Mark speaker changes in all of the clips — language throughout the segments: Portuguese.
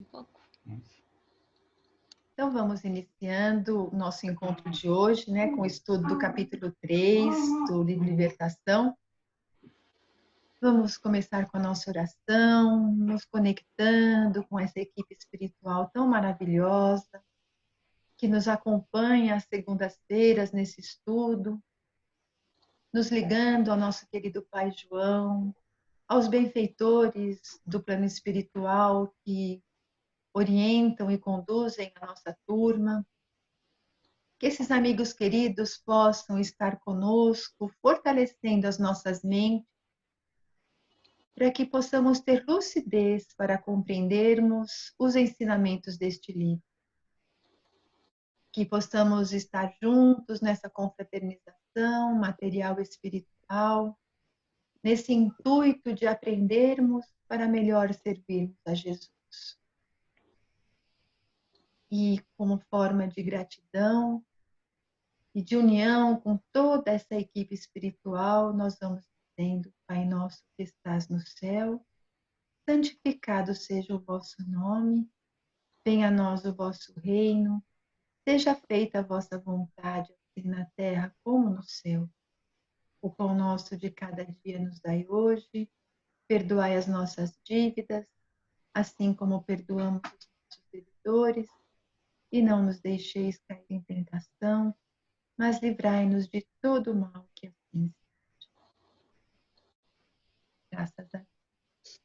Speaker 1: Um pouco.
Speaker 2: Então, vamos iniciando o nosso encontro de hoje, né, com o estudo do capítulo 3 do livro Libertação. Vamos começar com a nossa oração, nos conectando com essa equipe espiritual tão maravilhosa, que nos acompanha às segundas-feiras nesse estudo, nos ligando ao nosso querido Pai João, aos benfeitores do plano espiritual que orientam e conduzem a nossa turma. Que esses amigos queridos possam estar conosco, fortalecendo as nossas mentes, para que possamos ter lucidez para compreendermos os ensinamentos deste livro. Que possamos estar juntos nessa confraternização material e espiritual, nesse intuito de aprendermos para melhor servirmos a Jesus. E como forma de gratidão e de união com toda essa equipe espiritual, nós vamos dizendo: Pai nosso que estás no céu, santificado seja o vosso nome, venha a nós o vosso reino, seja feita a vossa vontade, assim na terra como no céu. O pão nosso de cada dia nos dai hoje, perdoai as nossas dívidas, assim como perdoamos os nossos devedores, e não nos deixeis cair em tentação, mas livrai-nos de todo o mal, que assim seja. Graças a Deus.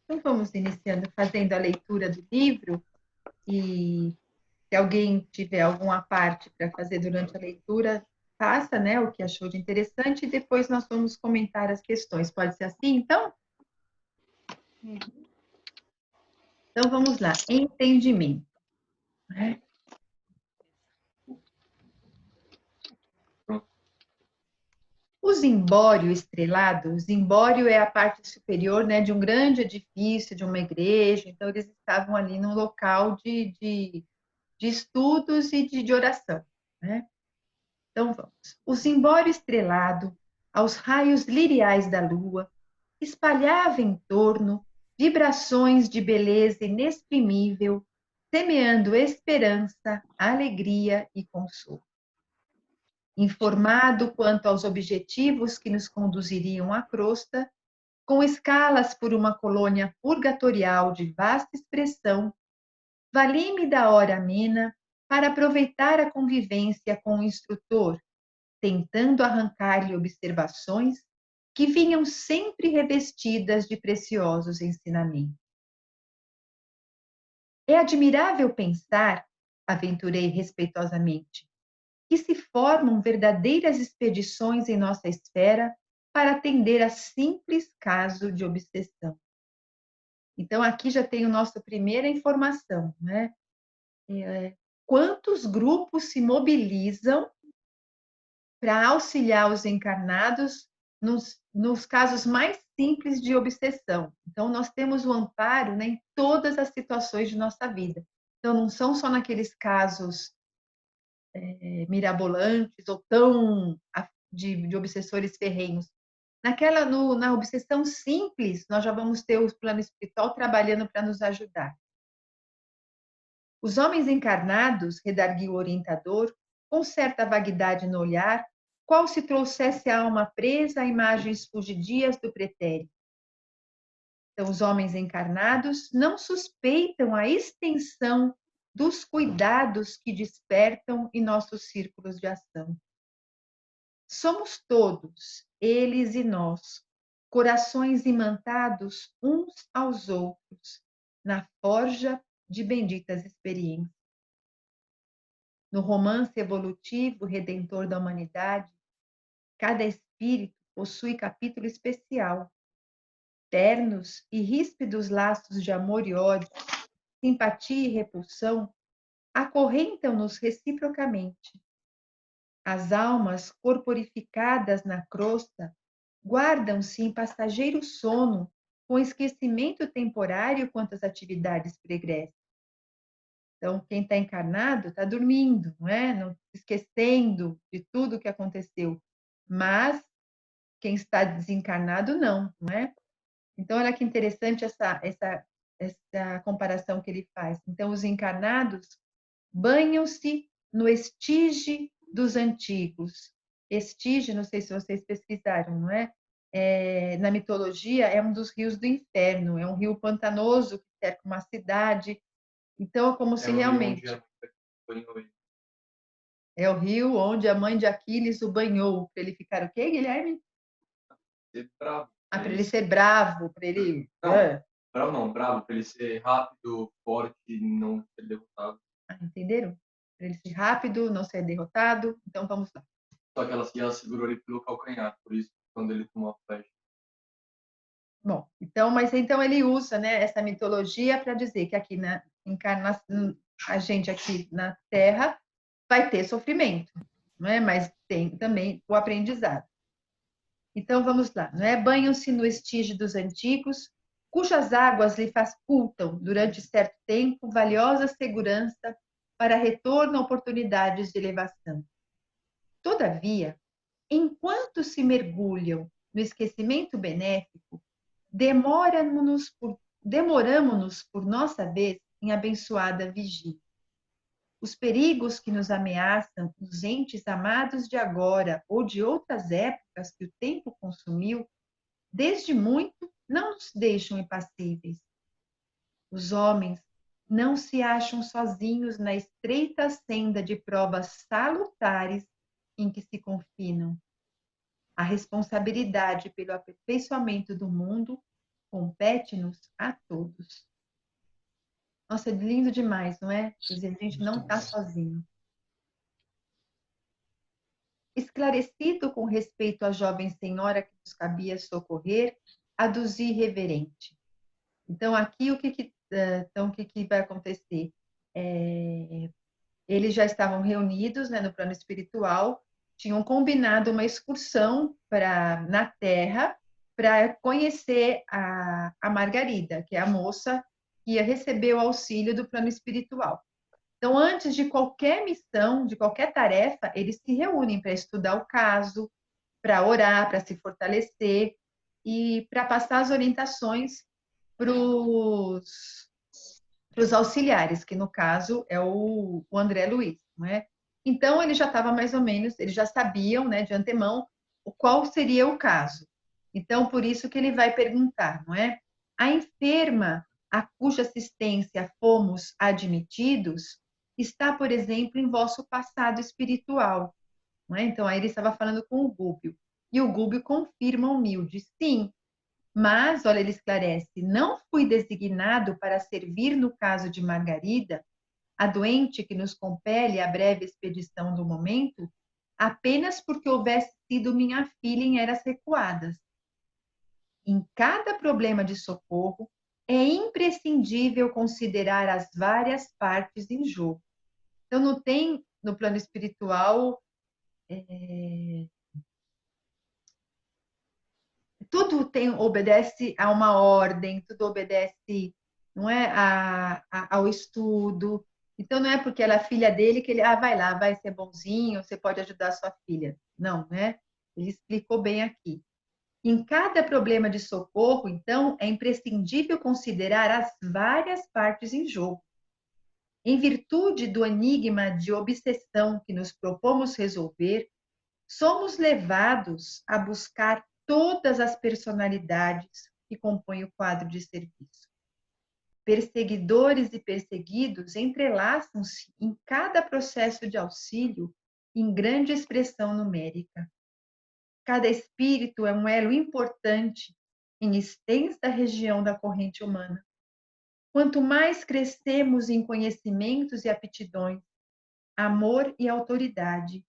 Speaker 2: Então, vamos iniciando fazendo a leitura do livro, e se alguém tiver alguma parte para fazer durante a leitura, faça, né, o que achou de interessante, e depois nós vamos comentar as questões. Pode ser assim, então? Então, vamos lá. Entendimento. Né? O zimbório estrelado, o zimbório é a parte superior, né, de um grande edifício, de uma igreja. Então, eles estavam ali num local de estudos e de oração. Né? Então, vamos. O zimbório estrelado, aos raios liriais da lua, espalhava em torno vibrações de beleza inexprimível, semeando esperança, alegria e consolo. Informado quanto aos objetivos que nos conduziriam à crosta, com escalas por uma colônia purgatorial de vasta expressão, vali-me da hora amena para aproveitar a convivência com o instrutor, tentando arrancar-lhe observações que vinham sempre revestidas de preciosos ensinamentos. É admirável pensar, aventurei respeitosamente, que se formam verdadeiras expedições em nossa esfera para atender a simples caso de obsessão. Então, aqui já tem a nossa primeira informação, né? Quantos grupos se mobilizam para auxiliar os encarnados nos casos mais simples de obsessão. Então, nós temos o amparo, né, em todas as situações de nossa vida. Então, não são só naqueles casos mirabolantes ou tão de obsessores ferrenhos. Na obsessão simples, nós já vamos ter o plano espiritual trabalhando para nos ajudar. Os homens encarnados, redarguiu o orientador, com certa vaguidade no olhar, qual se trouxesse a alma presa a imagens fugidias do pretérito. Então, os homens encarnados não suspeitam a extensão dos cuidados que despertam em nossos círculos de ação. Somos todos, eles e nós, corações imantados uns aos outros, na forja de benditas experiências. No romance evolutivo redentor da humanidade, cada espírito possui capítulo especial. Ternos e ríspidos laços de amor e ódio, simpatia e repulsão acorrentam-nos reciprocamente. As almas corporificadas na crosta guardam-se em passageiro sono, com esquecimento temporário quanto às atividades pregressas. Então, quem está encarnado está dormindo, não é? Não, esquecendo de tudo o que aconteceu. Mas quem está desencarnado, não é? Então, olha que interessante essa comparação que ele faz. Então, os encarnados banham-se no estige dos antigos. Estige, não sei se vocês pesquisaram, não é? Na mitologia, é um dos rios do inferno, é um rio pantanoso que cerca uma cidade. Então, é como
Speaker 1: É
Speaker 2: se
Speaker 1: o rio onde
Speaker 2: realmente
Speaker 1: a banhou ele.
Speaker 2: é o rio onde a mãe de Aquiles o banhou, para ele ficar o quê, Guilherme?
Speaker 1: Ser bravo,
Speaker 2: Ah,
Speaker 1: pra
Speaker 2: para
Speaker 1: ele
Speaker 2: ele ser
Speaker 1: ser.
Speaker 2: bravo, para ele.
Speaker 1: Não, bravo não, bravo, pra ele ser rápido, forte e não ser derrotado.
Speaker 2: Entenderam? Para ele ser rápido, não ser derrotado. Então, vamos lá.
Speaker 1: Só que ela segurou ele pelo calcanhar, por isso, quando ele tomou a flecha.
Speaker 2: Bom, então, mas então ele usa, né, essa mitologia para dizer que aqui na encarnação, a gente aqui na Terra vai ter sofrimento, não é? Mas tem também o aprendizado. Então vamos lá, não é? Banham-se no estige dos antigos, cujas águas lhe facultam, durante certo tempo, valiosa segurança para retorno a oportunidades de elevação. Todavia, enquanto se mergulham no esquecimento benéfico, demoramo-nos por nossa vez em abençoada vigília. Os perigos que nos ameaçam, os entes amados de agora ou de outras épocas que o tempo consumiu, desde muito não nos deixam impassíveis. Os homens não se acham sozinhos na estreita senda de provas salutares em que se confinam. A responsabilidade pelo aperfeiçoamento do mundo compete-nos a todos. Nossa, é lindo demais, não é? Quer dizer, a gente não está sozinho. Esclarecido com respeito à jovem senhora que nos cabia socorrer, aduzi reverente. Então, aqui o que vai acontecer? Eles já estavam reunidos, né, no plano espiritual, tinham combinado uma excursão na Terra para conhecer a Margarida, que é a moça que ia receber o auxílio do plano espiritual. Então, antes de qualquer missão, de qualquer tarefa, eles se reúnem para estudar o caso, para orar, para se fortalecer e para passar as orientações para os auxiliares, que no caso é o André Luiz, não é? Então, ele já estava mais ou menos, eles já sabiam, né, de antemão, qual seria o caso. Então, por isso que ele vai perguntar, não é? A enferma a cuja assistência fomos admitidos está, por exemplo, em vosso passado espiritual, não é? Então, aí ele estava falando com o Gúbio. E o Gúbio confirma humilde, sim, mas, olha, ele esclarece: não fui designado para servir no caso de Margarida, a doente que nos compele a breve expedição do momento, apenas porque houvesse sido minha filha em eras recuadas. Em cada problema de socorro, é imprescindível considerar as várias partes em jogo. Então, não tem no plano espiritual tudo obedece a uma ordem, tudo obedece, não é, ao estudo. Então não é porque ela é filha dele que ele, vai lá, vai ser bonzinho, você pode ajudar a sua filha. Não, né? Ele explicou bem aqui. Em cada problema de socorro, então, é imprescindível considerar as várias partes em jogo. Em virtude do enigma de obsessão que nos propomos resolver, somos levados a buscar todas as personalidades que compõem o quadro de serviço. Perseguidores e perseguidos entrelaçam-se em cada processo de auxílio em grande expressão numérica. Cada espírito é um elo importante em extensa região da corrente humana. Quanto mais crescemos em conhecimentos e aptidões, amor e autoridade,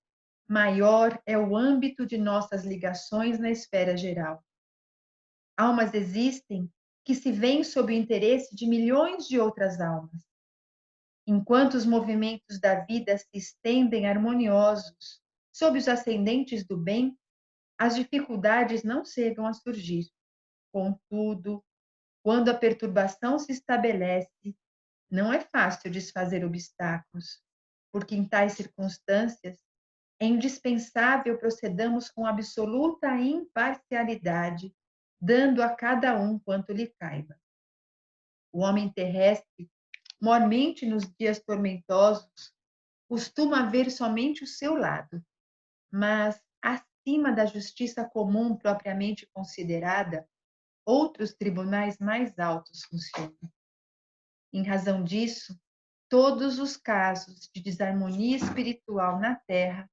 Speaker 2: maior é o âmbito de nossas ligações na esfera geral. Almas existem que se veem sob o interesse de milhões de outras almas. Enquanto os movimentos da vida se estendem harmoniosos sob os ascendentes do bem, as dificuldades não chegam a surgir. Contudo, quando a perturbação se estabelece, não é fácil desfazer obstáculos, porque em tais circunstâncias é indispensável procedamos com absoluta imparcialidade, dando a cada um quanto lhe caiba. O homem terrestre, mormente nos dias tormentosos, costuma ver somente o seu lado, mas acima da justiça comum propriamente considerada, outros tribunais mais altos funcionam. Em razão disso, todos os casos de desarmonia espiritual na Terra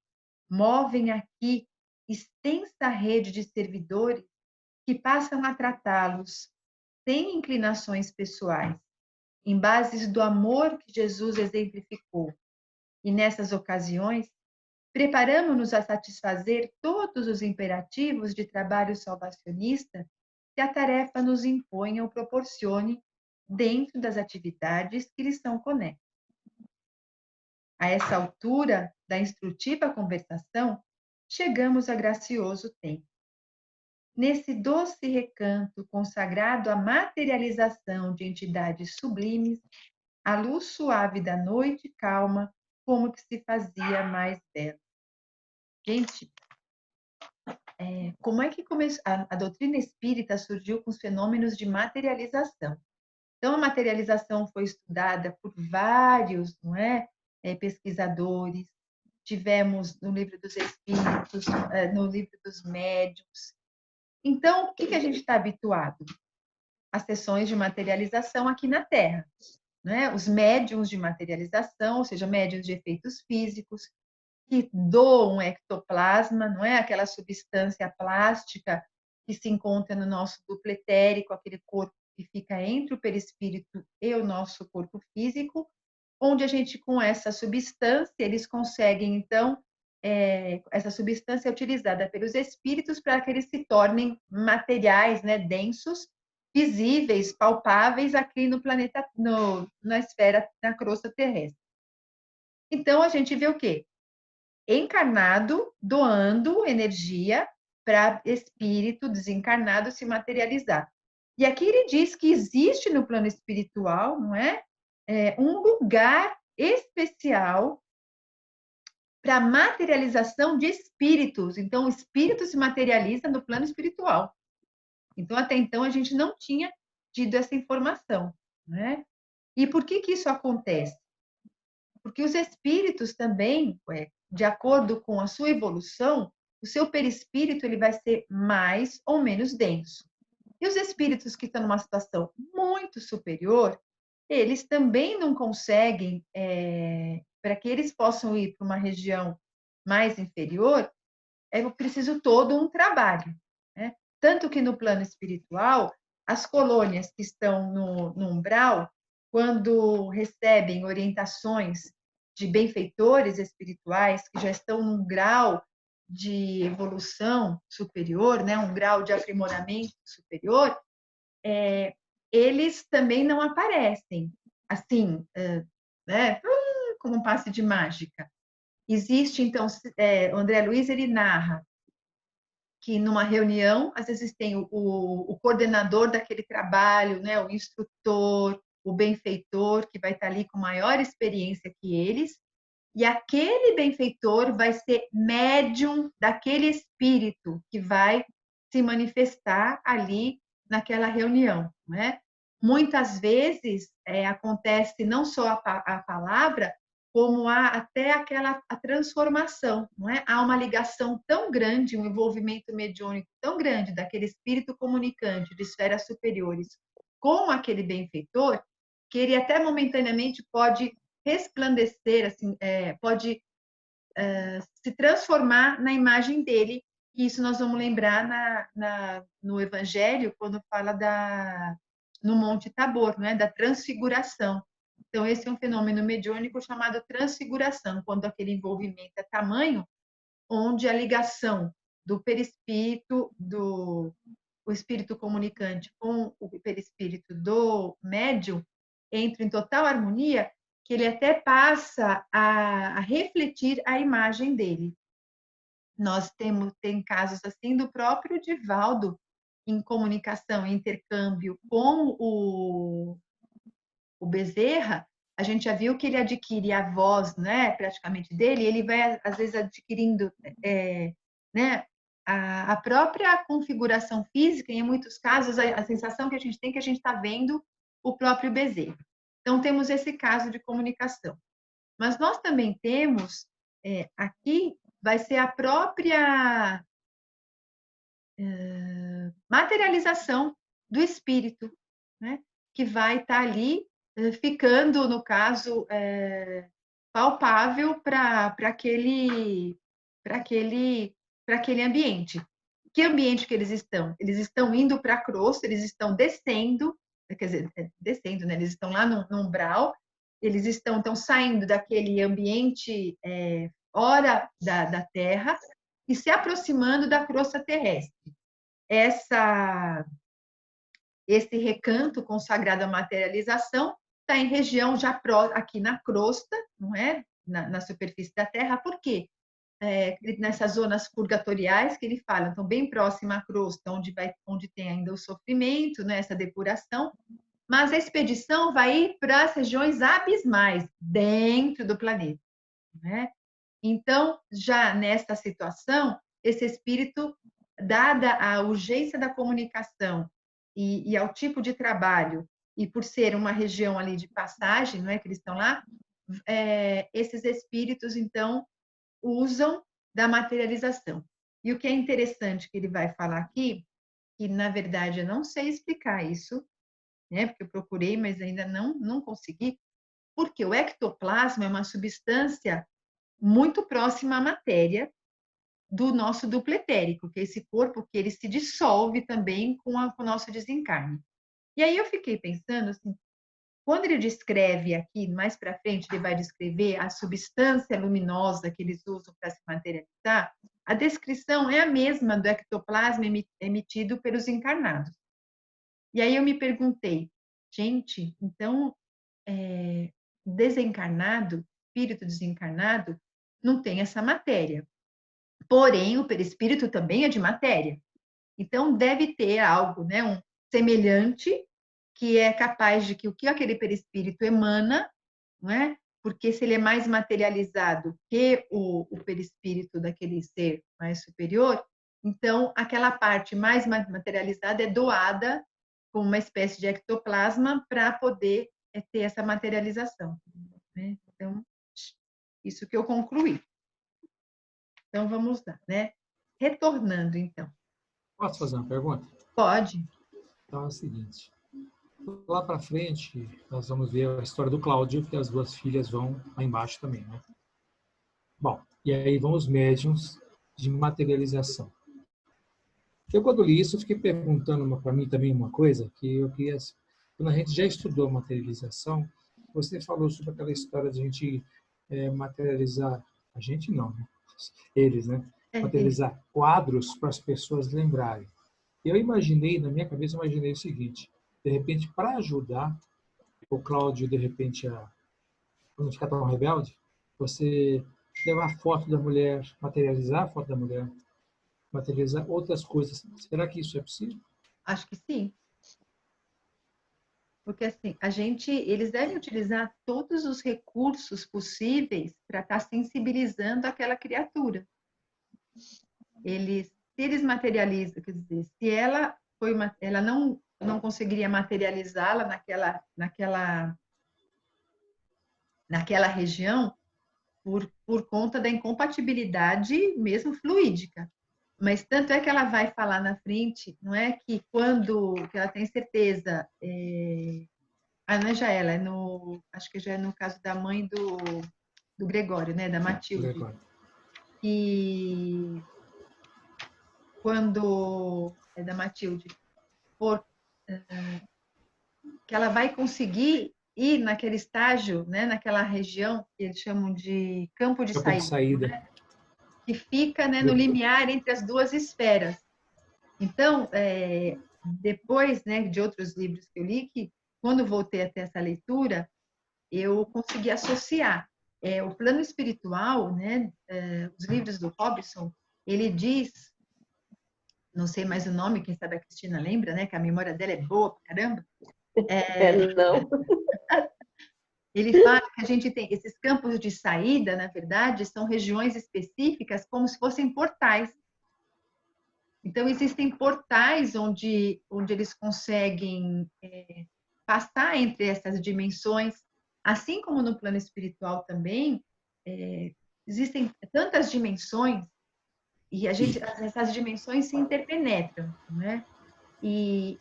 Speaker 2: movem aqui extensa rede de servidores que passam a tratá-los sem inclinações pessoais, em bases do amor que Jesus exemplificou. E nessas ocasiões, preparamos-nos a satisfazer todos os imperativos de trabalho salvacionista que a tarefa nos impõe ou proporcione dentro das atividades que lhes são conexas. A essa altura da instrutiva conversação, chegamos a gracioso tempo. Nesse doce recanto consagrado à materialização de entidades sublimes, a luz suave da noite calma, como que se fazia mais bela. Gente, como é que começou? A doutrina espírita surgiu com os fenômenos de materialização. Então, a materialização foi estudada por vários, não é, pesquisadores. Tivemos no livro dos Espíritos, no livro dos Médiuns. Então, o que a gente está habituado? As sessões de materialização aqui na Terra, né? Os médiuns de materialização, ou seja, médiuns de efeitos físicos, que doam um ectoplasma, não é? Aquela substância plástica que se encontra no nosso duplo etérico, aquele corpo que fica entre o perispírito e o nosso corpo físico, onde a gente, com essa substância, eles conseguem, então, essa substância é utilizada pelos espíritos para que eles se tornem materiais, né, densos, visíveis, palpáveis aqui no planeta, na esfera, na crosta terrestre. Então, a gente vê o quê? Encarnado doando energia para espírito desencarnado se materializar. E aqui ele diz que existe no plano espiritual, não é? Um lugar especial para materialização de espíritos. Então, o espírito se materializa no plano espiritual. Então, até então, a gente não tinha tido essa informação, né? E por que isso acontece? Porque os espíritos também, de acordo com a sua evolução, o seu perispírito ele vai ser mais ou menos denso. E os espíritos que estão numa situação muito superior, eles também não conseguem, para que eles possam ir para uma região mais inferior, é preciso todo um trabalho, né? Tanto que no plano espiritual, as colônias que estão no umbral, quando recebem orientações de benfeitores espirituais que já estão num grau de evolução superior, né, um grau de aprimoramento superior, eles também não aparecem assim, né, como um passe de mágica. Existe, então, o André Luiz, ele narra que numa reunião, às vezes tem o coordenador daquele trabalho, né, o instrutor, o benfeitor, que vai estar ali com maior experiência que eles, e aquele benfeitor vai ser médium daquele espírito que vai se manifestar ali naquela reunião, né? Muitas vezes acontece não só a palavra, como há até a transformação, não é? Há uma ligação tão grande, um envolvimento mediúnico tão grande daquele espírito comunicante de esferas superiores com aquele benfeitor, que ele até momentaneamente pode resplandecer, assim, pode se transformar na imagem dele. E isso nós vamos lembrar no Evangelho, quando fala no Monte Tabor, né, da transfiguração. Então, esse é um fenômeno mediúnico chamado transfiguração, quando aquele envolvimento é tamanho, onde a ligação do perispírito, o espírito comunicante com o perispírito do médium entra em total harmonia, que ele até passa a refletir a imagem dele. Nós tem casos assim do próprio Divaldo em comunicação, em intercâmbio com o Bezerra, a gente já viu que ele adquire a voz, né, praticamente dele, ele vai às vezes adquirindo, né, a própria configuração física, em muitos casos, a sensação que a gente tem é que a gente está vendo o próprio bezerro. Então, temos esse caso de comunicação. Mas nós também temos, aqui, vai ser a própria materialização do espírito, né? Que vai estar ali, ficando, no caso, palpável para aquele ambiente. Que ambiente que eles estão? Eles estão indo para a crosta, eles estão descendo, quer dizer, descendo, né? Eles estão lá no umbral, eles estão saindo daquele ambiente fora da Terra e se aproximando da crosta terrestre. Esse recanto consagrado à materialização está em região já aqui na crosta, não é? Na superfície da Terra. Por quê? Nessas zonas purgatoriais que ele fala, então bem próxima à crosta, onde tem ainda o sofrimento, né, essa depuração, mas a expedição vai ir para as regiões abismais dentro do planeta, né? Então, já nesta situação, esse espírito, dada a urgência da comunicação e ao tipo de trabalho, e por ser uma região ali de passagem, não é que eles estão lá, esses espíritos, então, usam da materialização. E o que é interessante que ele vai falar aqui, que na verdade eu não sei explicar isso, né? Porque eu procurei, mas ainda não consegui, porque o ectoplasma é uma substância muito próxima à matéria do nosso duplo etérico, que é esse corpo que ele se dissolve também com o nosso desencarne. E aí eu fiquei pensando assim, quando ele descreve aqui, mais para frente, ele vai descrever a substância luminosa que eles usam para se materializar, a descrição é a mesma do ectoplasma emitido pelos encarnados. E aí eu me perguntei, gente, então, desencarnado, espírito desencarnado, não tem essa matéria. Porém, o perispírito também é de matéria. Então, deve ter algo, né, um semelhante, que é capaz de que o que aquele perispírito emana, não é? Porque se ele é mais materializado que o perispírito daquele ser mais superior, então aquela parte mais materializada é doada como uma espécie de ectoplasma para poder ter essa materialização, né? Então, isso que eu concluí. Então, vamos lá, né? Retornando, então.
Speaker 3: Posso fazer uma pergunta?
Speaker 2: Pode.
Speaker 3: Então é o seguinte. Lá para frente, nós vamos ver a história do Cláudio, que as duas filhas vão lá embaixo também, né? Bom, e aí vão os médiuns de materialização. Eu, quando li isso, fiquei perguntando para mim também uma coisa, que eu queria... Quando a gente já estudou materialização, você falou sobre aquela história de a gente materializar... A gente não, né? Eles, né? Materializar quadros para as pessoas lembrarem. Eu imaginei, na minha cabeça, o seguinte, de repente, para ajudar o Cláudio, de repente, a não ficar tão rebelde, você levar a foto da mulher, materializar a foto da mulher, materializar outras coisas. Será que isso é possível?
Speaker 2: Acho que sim. Porque assim, eles devem utilizar todos os recursos possíveis para estar sensibilizando aquela criatura. Se eles materializam, quer dizer, se ela não conseguiria materializá-la naquela região por conta da incompatibilidade mesmo fluídica. Mas tanto é que ela vai falar na frente, não é que que ela tem certeza, não é já ela, acho que já é no caso da mãe do Gregório, né, da Matilde. E quando é da Matilde, que ela vai conseguir ir naquele estágio, né, naquela região que eles chamam de campo de saída. Né? Que fica, né, no limiar entre as duas esferas. Então, depois, né, de outros livros que eu li, que quando voltei a ter essa leitura, eu consegui associar o plano espiritual, né, os livros do Robson, ele diz, não sei mais o nome, quem sabe a Cristina lembra, né, que a memória dela é boa pra caramba.
Speaker 4: Não.
Speaker 2: Ele fala que a gente tem esses campos de saída, na verdade, são regiões específicas como se fossem portais. Então, existem portais onde eles conseguem passar entre essas dimensões, assim como no plano espiritual também, existem tantas dimensões e essas dimensões se interpenetram, né? E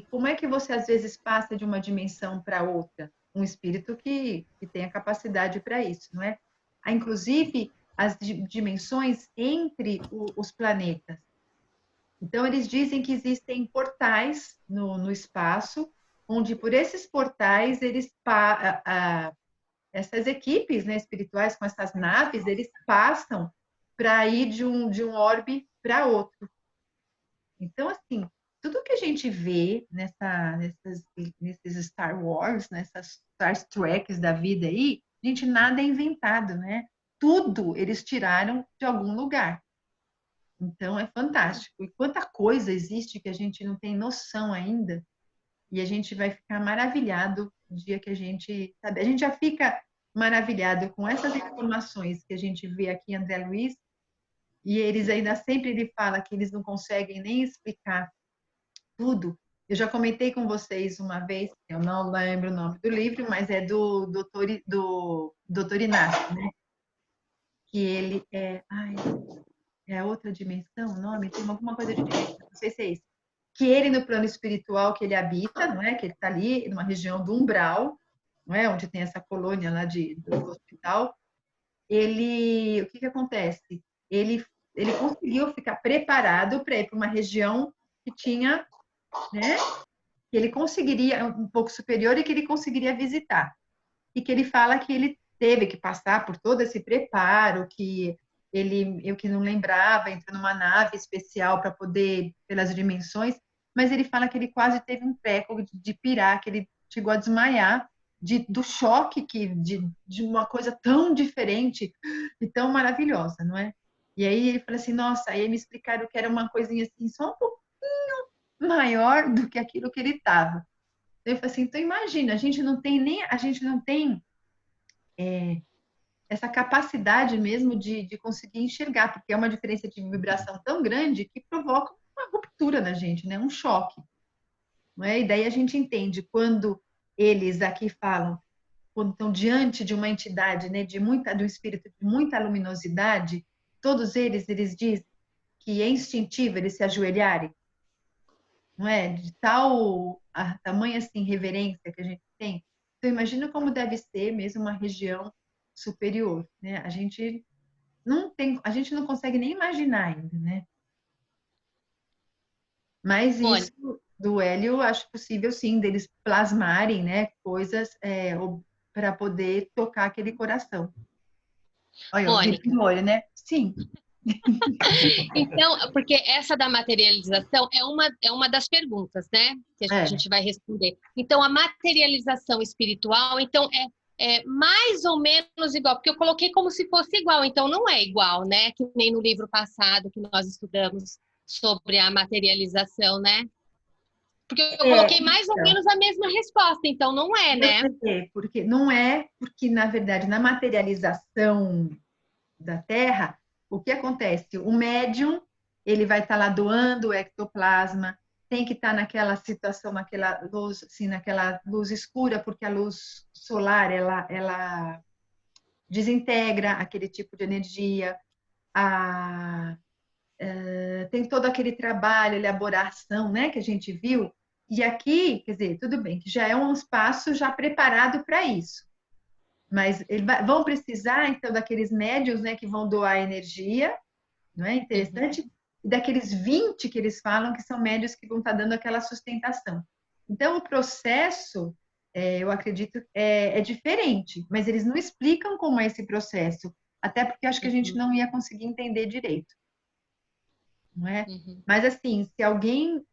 Speaker 2: como é que você às vezes passa de uma dimensão para outra? Um espírito que tem a capacidade para isso, não é? Há, inclusive, as dimensões entre os planetas. Então, eles dizem que existem portais no espaço, onde por esses portais, essas equipes, né, espirituais com essas naves, eles passam para ir de um orbe para outro. Então, assim, tudo que a gente vê nesses Star Wars, nessas Star Treks da vida aí, gente, nada é inventado, né? Tudo eles tiraram de algum lugar. Então, é fantástico. E quanta coisa existe que a gente não tem noção ainda, e a gente vai ficar maravilhado no dia que a gente, sabe, a gente já fica maravilhado com essas informações que a gente vê aqui em André Luiz, e eles ainda sempre ele fala que eles não conseguem nem explicar tudo. Eu já comentei com vocês uma vez, eu não lembro o nome do livro, mas é do Dr. Inácio, né? Que ele é outra dimensão, o nome? Tem alguma coisa de dimensão, não sei se é isso. Que ele, no plano espiritual que ele habita, não é? Que ele está ali, numa região do umbral, não é? Onde tem essa colônia lá do hospital. O que acontece? Ele conseguiu ficar preparado para ir para uma região que tinha, né? Que ele conseguiria, um pouco superior, e que ele conseguiria visitar. E que ele fala que ele teve que passar por todo esse preparo, que eu que não lembrava, entrou numa nave especial para poder, pelas dimensões, mas ele fala que ele quase teve um treco de pirar, que ele chegou a desmaiar do choque de uma coisa tão diferente e tão maravilhosa, não é? E aí ele fala assim, nossa, aí me explicaram que era uma coisinha assim, só um pouco maior do que aquilo que ele estava. Eu falei assim, então imagina, a gente não tem essa capacidade mesmo de conseguir enxergar, porque é uma diferença de vibração tão grande que provoca uma ruptura na gente, né? Um choque. Não é? E daí a gente entende quando eles aqui falam, quando estão diante de uma entidade, né, de um espírito de muita luminosidade, todos eles dizem que é instintivo eles se ajoelharem, não é? De a tamanha assim reverência que a gente tem. Então imagina como deve ser mesmo uma região superior, né? A gente não consegue nem imaginar ainda, né? Mas
Speaker 5: Mônica,
Speaker 2: isso do Hélio, acho possível sim, deles plasmarem, né, coisas para poder tocar aquele coração. Olha, eu vi
Speaker 5: Mônica,
Speaker 2: no olho, né? Sim.
Speaker 5: então, porque essa da materialização é uma das perguntas, né, que a gente vai responder. Então, a materialização espiritual, então, é mais ou menos igual, porque eu coloquei como se fosse igual, então não é igual, né, que nem no livro passado que nós estudamos sobre a materialização, né? Porque eu coloquei mais ou menos a mesma resposta, então não é, né?
Speaker 2: Porque não é, porque na verdade, na materialização da Terra, o que acontece? O médium, ele vai estar lá doando o ectoplasma, tem que estar naquela situação, naquela luz, assim, naquela luz escura, porque a luz solar, ela desintegra aquele tipo de energia. Tem todo aquele trabalho, elaboração, né, que a gente viu. E aqui, quer dizer, tudo bem, que já é um espaço já preparado para isso. Mas vão precisar, então, daqueles médios, né, que vão doar energia, não é interessante?
Speaker 5: Uhum.
Speaker 2: E daqueles 20 que eles falam que são médios que vão estar dando aquela sustentação. Então, o processo, eu acredito, é diferente, mas eles não explicam como é esse processo, até porque acho que a gente não ia conseguir entender direito, não é?
Speaker 5: Uhum.
Speaker 2: Mas, assim, se alguém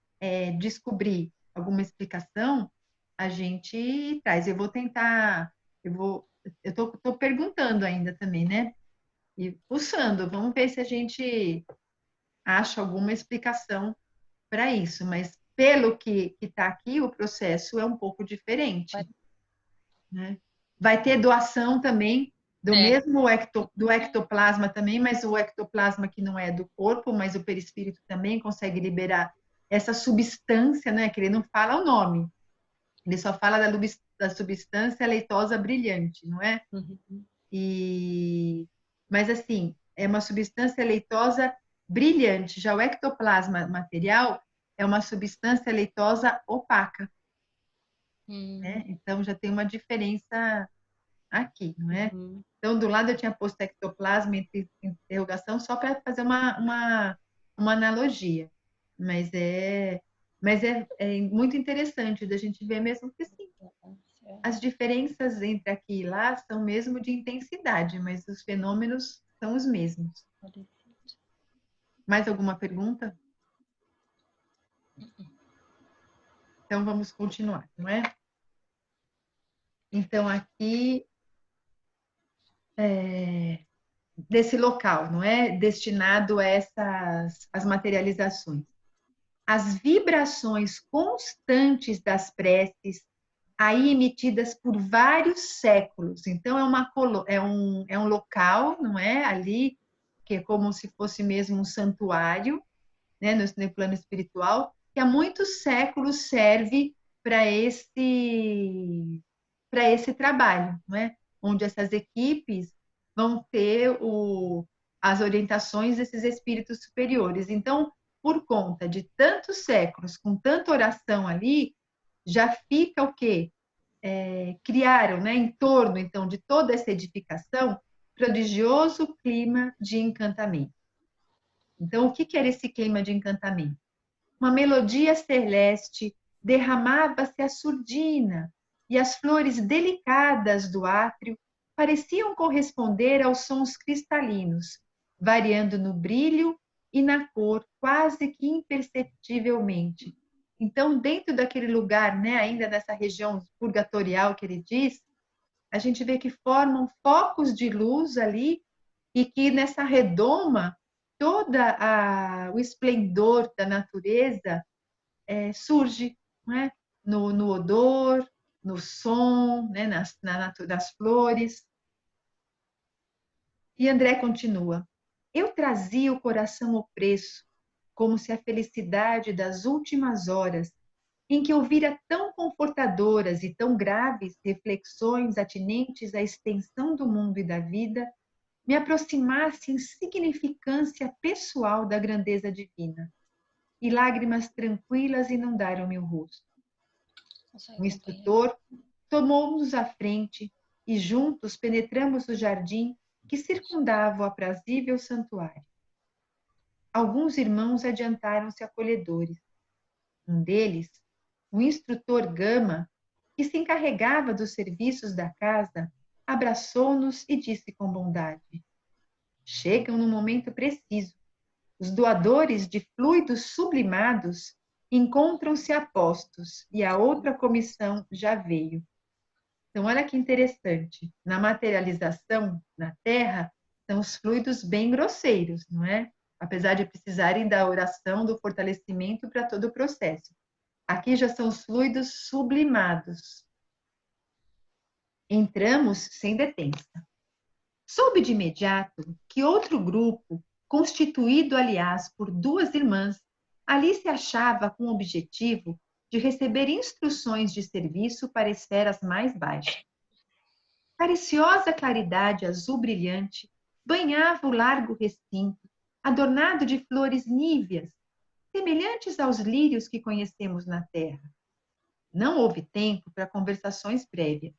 Speaker 2: descobrir alguma explicação, a gente traz. Eu vou tentar, eu estou perguntando ainda também, né? E pulsando, vamos ver se a gente acha alguma explicação para isso, mas pelo que está aqui, o processo é um pouco diferente, né? Vai ter doação também Do mesmo do ectoplasma também, mas o ectoplasma que não é do corpo, mas o perispírito também consegue liberar essa substância, né? Que ele não fala o nome, ele só fala da substância leitosa brilhante, não é?
Speaker 5: Uhum.
Speaker 2: Mas assim, é uma substância leitosa brilhante. Já o ectoplasma material é uma substância leitosa opaca, né? Então já tem uma diferença aqui, não é?
Speaker 5: Uhum.
Speaker 2: Então, do lado eu tinha posto ectoplasma entre interrogação só para fazer uma analogia. Mas é muito interessante da gente ver mesmo que sim. As diferenças entre aqui e lá são mesmo de intensidade, mas os fenômenos são os mesmos. Mais alguma pergunta? Então, vamos continuar, não é? Então, aqui desse local, não é? Destinado a as materializações. As vibrações constantes das preces, aí emitidas por vários séculos. Então, é um local, não é? Ali, que é como se fosse mesmo um santuário, né? No plano espiritual, que há muitos séculos serve para esse trabalho, não é? Onde essas equipes vão ter as orientações desses espíritos superiores. Então, por conta de tantos séculos, com tanta oração ali, já fica o quê? Criaram, né, em torno, então, de toda essa edificação, prodigioso clima de encantamento. Então, o que era esse clima de encantamento? Uma melodia celeste derramava-se a surdina, e as flores delicadas do átrio pareciam corresponder aos sons cristalinos, variando no brilho e na cor quase que imperceptivelmente. Então, dentro daquele lugar, né, ainda nessa região purgatorial que ele diz, a gente vê que formam focos de luz ali e que nessa redoma todo o esplendor da natureza surge, não é? No odor, no som, né? nas flores. E André continua: eu trazia o coração opresso, como se a felicidade das últimas horas, em que ouvira tão confortadoras e tão graves reflexões atinentes à extensão do mundo e da vida, me aproximasse em significância pessoal da grandeza divina. E lágrimas tranquilas inundaram meu rosto. O instrutor tomou-nos à frente e juntos penetramos o jardim que circundava o aprazível santuário. Alguns irmãos adiantaram-se acolhedores. Um deles, o instrutor Gama, que se encarregava dos serviços da casa, abraçou-nos e disse com bondade: chegam no momento preciso. Os doadores de fluidos sublimados encontram-se a postos e a outra comissão já veio. Então, olha que interessante. Na materialização na Terra, são os fluidos bem grosseiros, não é? Apesar de precisarem da oração, do fortalecimento para todo o processo. Aqui já são os fluidos sublimados. Entramos sem detença. Soube de imediato que outro grupo, constituído, aliás, por duas irmãs, ali se achava com o objetivo de receber instruções de serviço para esferas mais baixas. Preciosa claridade azul brilhante banhava o largo recinto, adornado de flores níveas, semelhantes aos lírios que conhecemos na terra. Não houve tempo para conversações prévias.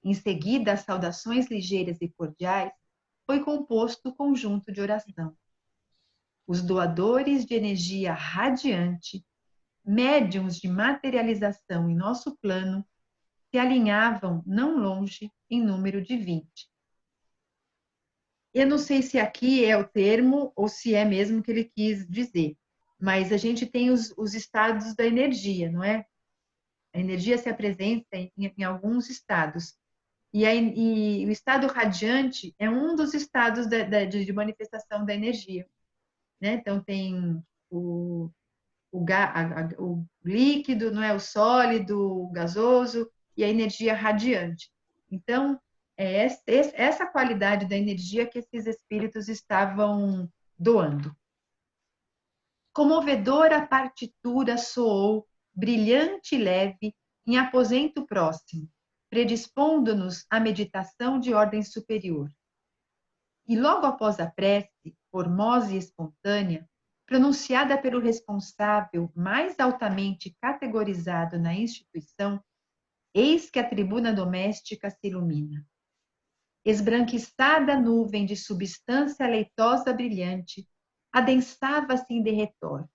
Speaker 2: Em seguida, as saudações ligeiras e cordiais, foi composto o conjunto de oração. Os doadores de energia radiante, médiuns de materialização em nosso plano, se alinhavam não longe em número de 20. Eu não sei se aqui é o termo ou se é mesmo que ele quis dizer, mas a gente tem os estados da energia, não é? A energia se apresenta em alguns estados. E o estado radiante é um dos estados de manifestação da energia, né? Então, tem o líquido, não é? O sólido, o gasoso e a energia radiante. Então, É essa qualidade da energia que esses espíritos estavam doando. Comovedora a partitura soou, brilhante e leve, em aposento próximo, predispondo-nos à meditação de ordem superior. E logo após a prece, formosa e espontânea, pronunciada pelo responsável mais altamente categorizado na instituição, eis que a tribuna doméstica se ilumina. Esbranquiçada nuvem de substância leitosa brilhante, adensava-se em derretor,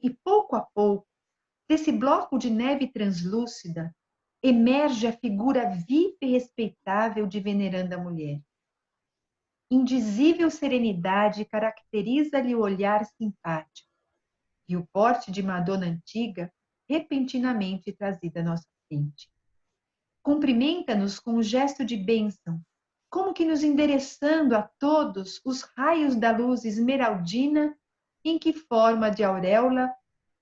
Speaker 2: e pouco a pouco, desse bloco de neve translúcida, emerge a figura viva e respeitável de veneranda mulher. Indizível serenidade caracteriza-lhe o olhar simpático, e o porte de Madonna antiga, repentinamente trazida à nossa frente. Cumprimenta-nos com um gesto de bênção, como que nos endereçando a todos os raios da luz esmeraldina em que forma de auréola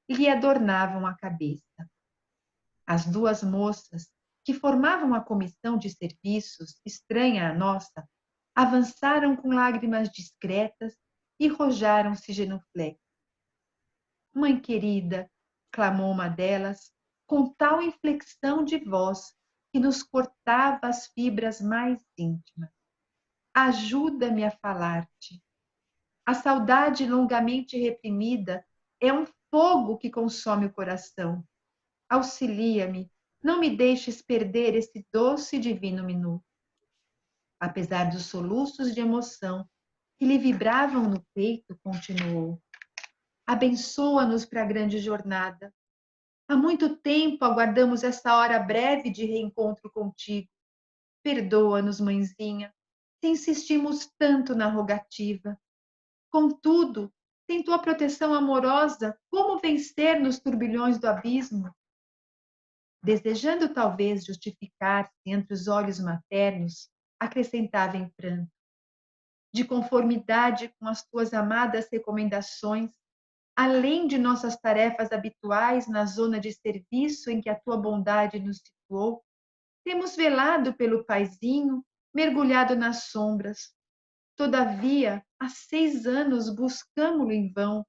Speaker 2: lhe adornavam a cabeça. As duas moças, que formavam a comissão de serviços, estranha à nossa, avançaram com lágrimas discretas e rojaram-se genuflexas. Mãe querida, clamou uma delas, com tal inflexão de voz que nos cortava as fibras mais íntimas. Ajuda-me a falar-te. A saudade longamente reprimida é um fogo que consome o coração. Auxilia-me, não me deixes perder esse doce e divino minuto. Apesar dos soluços de emoção que lhe vibravam no peito, continuou. Abençoa-nos para a grande jornada. Há muito tempo aguardamos essa hora breve de reencontro contigo. Perdoa-nos, mãezinha, se insistimos tanto na rogativa. Contudo, sem tua proteção amorosa, como vencer nos turbilhões do abismo? Desejando talvez justificar-se entre os olhos maternos, acrescentava em pranto. De conformidade com as tuas amadas recomendações, além de nossas tarefas habituais na zona de serviço em que a tua bondade nos situou, temos velado pelo paizinho, mergulhado nas sombras. Todavia, há 6 anos buscamo-lo em vão.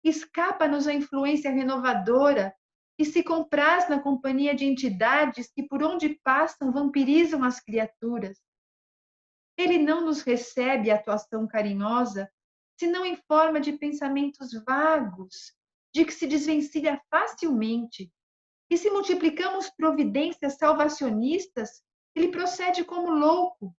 Speaker 2: Escapa-nos a influência renovadora e se compraz na companhia de entidades que por onde passam vampirizam as criaturas. Ele não nos recebe a atuação carinhosa, senão em forma de pensamentos vagos, de que se desvencilha facilmente. E se multiplicamos providências salvacionistas, ele procede como louco,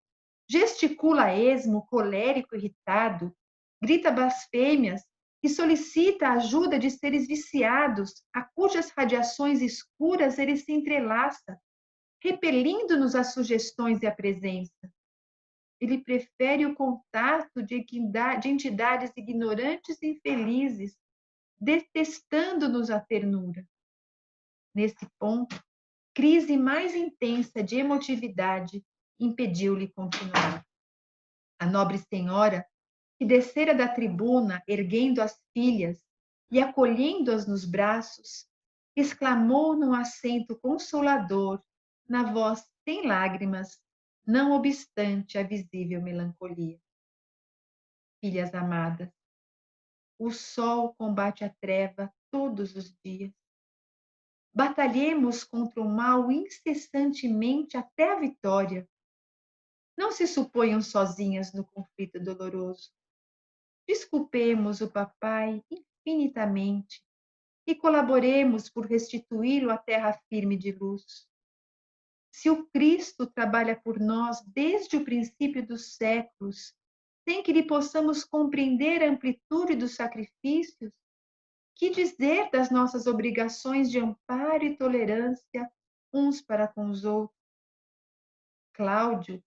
Speaker 2: gesticula a esmo, colérico, irritado, grita blasfêmias e solicita a ajuda de seres viciados, a cujas radiações escuras ele se entrelaça, repelindo-nos as sugestões e a presença. Ele prefere o contato de entidades ignorantes e infelizes, detestando-nos a ternura. Nesse ponto, crise mais intensa de emotividade impediu-lhe continuar. A nobre senhora, que descera da tribuna erguendo as filhas e acolhendo-as nos braços, exclamou num acento consolador, na voz sem lágrimas, não obstante a visível melancolia. Filhas amadas, o sol combate a treva todos os dias. Batalhemos contra o mal incessantemente até a vitória. Não se suponham sozinhas no conflito doloroso. Desculpemos o papai infinitamente e colaboremos por restituí-lo à terra firme de luz. Se o Cristo trabalha por nós desde o princípio dos séculos, sem que lhe possamos compreender a amplitude dos sacrifícios, que dizer das nossas obrigações de amparo e tolerância uns para com os outros? Cláudio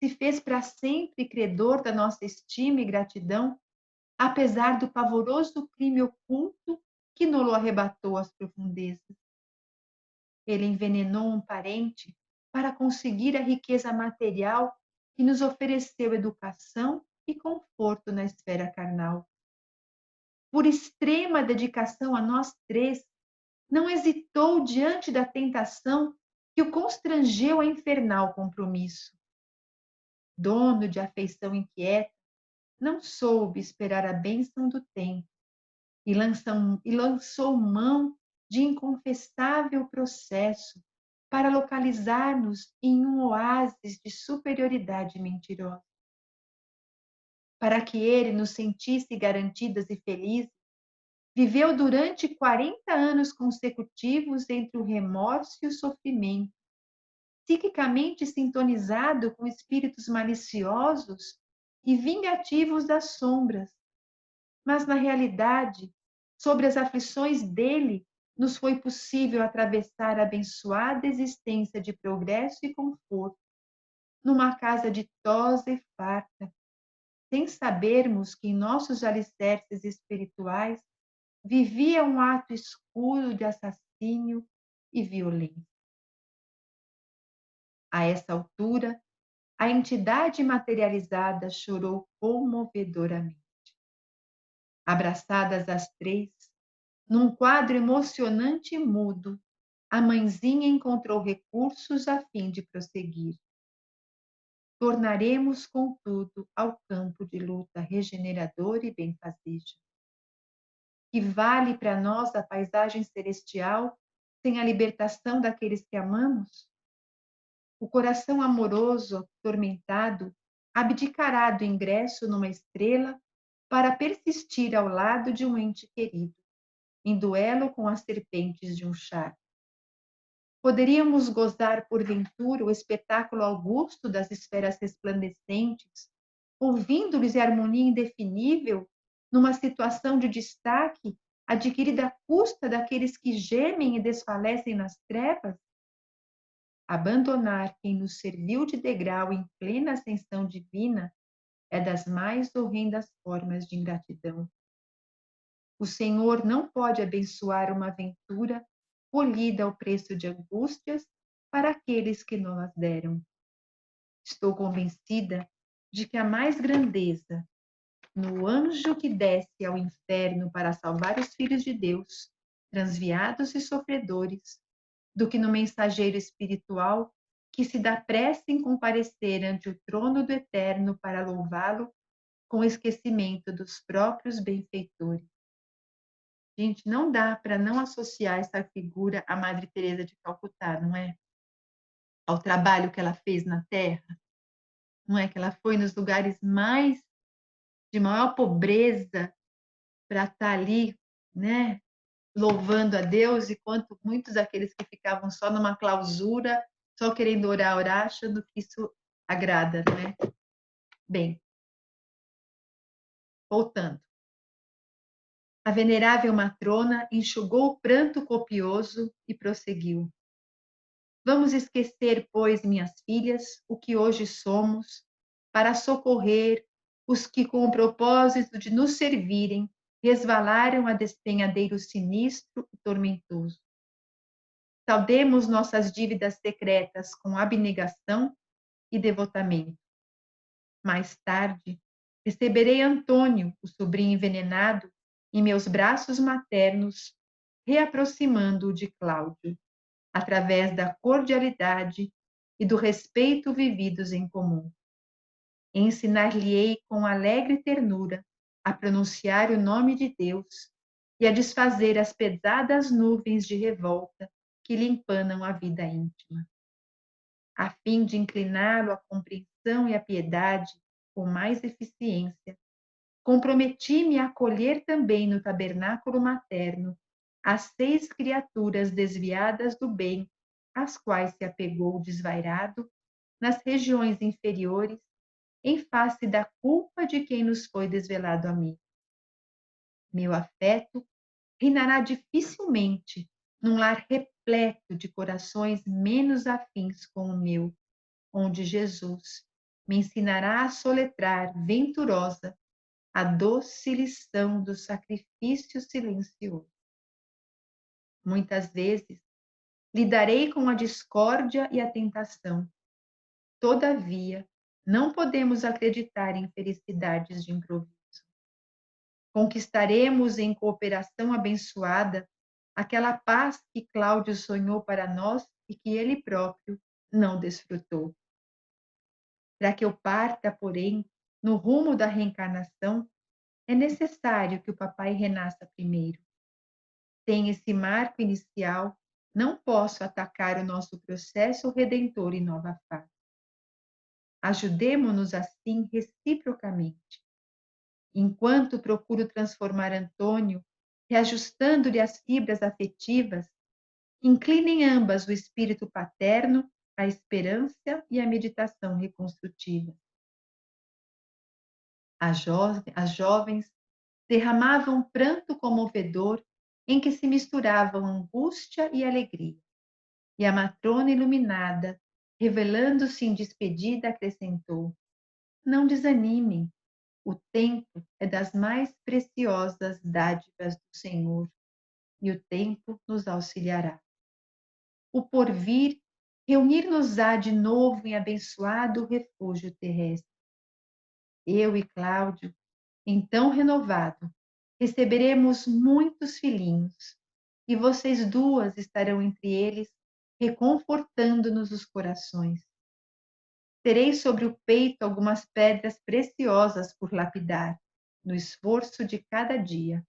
Speaker 2: se fez para sempre credor da nossa estima e gratidão, apesar do pavoroso crime oculto que nos arrebatou às profundezas. Ele envenenou um parente para conseguir a riqueza material que nos ofereceu educação e conforto na esfera carnal. Por extrema dedicação a nós 3, não hesitou diante da tentação que o constrangeu a infernal compromisso. dono de afeição inquieta, não soube esperar a bênção do tempo e lançou mão de inconfessável processo para localizar-nos em um oásis de superioridade mentirosa. Para que ele nos sentisse garantidas e felizes, viveu durante 40 anos consecutivos entre o remorso e o sofrimento, psiquicamente sintonizado com espíritos maliciosos e vingativos das sombras. Mas, na realidade, sobre as aflições dele, nos foi possível atravessar a abençoada existência de progresso e conforto, numa casa ditosa e farta, sem sabermos que em nossos alicerces espirituais vivia um ato escuro de assassínio e violência. A essa altura, a entidade materializada chorou comovedoramente. Abraçadas as três, num quadro emocionante e mudo, a mãezinha encontrou recursos a fim de prosseguir. Tornaremos, contudo, ao campo de luta regenerador e benfazeja. Que vale para nós a paisagem celestial sem a libertação daqueles que amamos? O coração amoroso, atormentado, abdicará do ingresso numa estrela para persistir ao lado de um ente querido, em duelo com as serpentes de um charco. Poderíamos gozar, porventura, o espetáculo augusto das esferas resplandecentes, ouvindo-lhes a harmonia indefinível, numa situação de destaque, adquirida à custa daqueles que gemem e desfalecem nas trevas? Abandonar quem nos serviu de degrau em plena ascensão divina é das mais horrendas formas de ingratidão. O Senhor não pode abençoar uma aventura colhida ao preço de angústias para aqueles que não as deram. Estou convencida de que há mais grandeza no anjo que desce ao inferno para salvar os filhos de Deus, transviados e sofredores, do que no mensageiro espiritual que se dá pressa em comparecer ante o trono do Eterno para louvá-lo com esquecimento dos próprios benfeitores. Gente, não dá para não associar essa figura à Madre Teresa de Calcutá, não é? Ao trabalho que ela fez na Terra, não é? Que ela foi nos lugares de maior pobreza para estar ali, né? Louvando a Deus, enquanto muitos daqueles que ficavam só numa clausura, só querendo orar, achando que isso agrada, não é? Bem, voltando. A venerável matrona enxugou o pranto copioso e prosseguiu. Vamos esquecer, pois, minhas filhas, o que hoje somos, para socorrer os que, com o propósito de nos servirem, resvalaram a despenhadeiro sinistro e tormentoso. Saldemos nossas dívidas secretas com abnegação e devotamento. Mais tarde, receberei Antônio, o sobrinho envenenado, em meus braços maternos, reaproximando-o de Cláudio, através da cordialidade e do respeito vividos em comum. Ensinar-lhe-ei com alegre ternura a pronunciar o nome de Deus e a desfazer as pesadas nuvens de revolta que lhe empanam a vida íntima. A fim de incliná-lo à compreensão e à piedade com mais eficiência, comprometi-me a acolher também no tabernáculo materno as 6 criaturas desviadas do bem, às quais se apegou desvairado nas regiões inferiores, em face da culpa de quem nos foi desvelado a mim. Meu afeto reinará dificilmente num lar repleto de corações menos afins com o meu, onde Jesus me ensinará a soletrar venturosa a doce lição do sacrifício silencioso. Muitas vezes lidarei com a discórdia e a tentação. Todavia, não podemos acreditar em felicidades de improviso. Conquistaremos em cooperação abençoada aquela paz que Cláudio sonhou para nós e que ele próprio não desfrutou. Para que eu parta, porém, no rumo da reencarnação, é necessário que o papai renasça primeiro. Sem esse marco inicial, não posso atacar o nosso processo redentor em nova fase. Ajudemo-nos assim reciprocamente. Enquanto procuro transformar Antônio, reajustando-lhe as fibras afetivas, inclinem ambas o espírito paterno, a esperança e a meditação reconstrutiva. As jovens derramavam pranto comovedor em que se misturavam angústia e alegria. E a matrona iluminada, revelando-se em despedida, acrescentou: não desanimem, o tempo é das mais preciosas dádivas do Senhor, e o tempo nos auxiliará. O porvir reunir-nos-á de novo em abençoado refúgio terrestre. Eu e Cláudio, então renovado, receberemos muitos filhinhos, e vocês duas estarão entre eles, reconfortando-nos os corações. Terei sobre o peito algumas pedras preciosas por lapidar, no esforço de cada dia,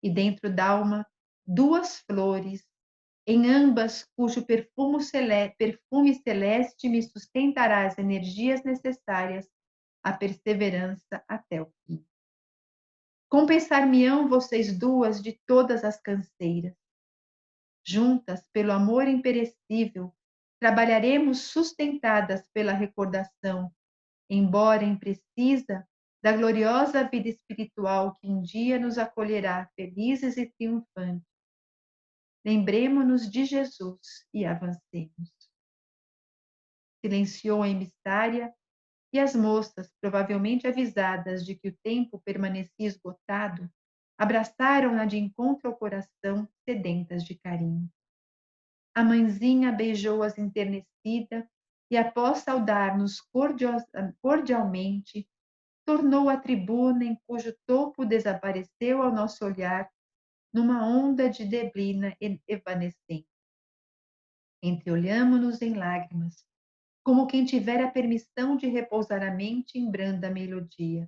Speaker 2: e dentro d'alma 2 flores, em ambas cujo perfume celeste me sustentará as energias necessárias à perseverança até o fim. Compensar-me-ão vocês duas de todas as canseiras. Juntas, pelo amor imperecível, trabalharemos sustentadas pela recordação, embora imprecisa, da gloriosa vida espiritual que um dia nos acolherá felizes e triunfantes. Lembremo-nos de Jesus e avancemos. Silenciou a emissária e as moças, provavelmente avisadas de que o tempo permanecia esgotado, abraçaram-na de encontro ao coração, sedentas de carinho. A mãezinha beijou-as enternecida e, após saudar-nos cordialmente, tornou à tribuna em cujo topo desapareceu ao nosso olhar numa onda de neblina evanescente. Entreolhamo-nos em lágrimas, como quem tivera permissão de repousar a mente em branda melodia.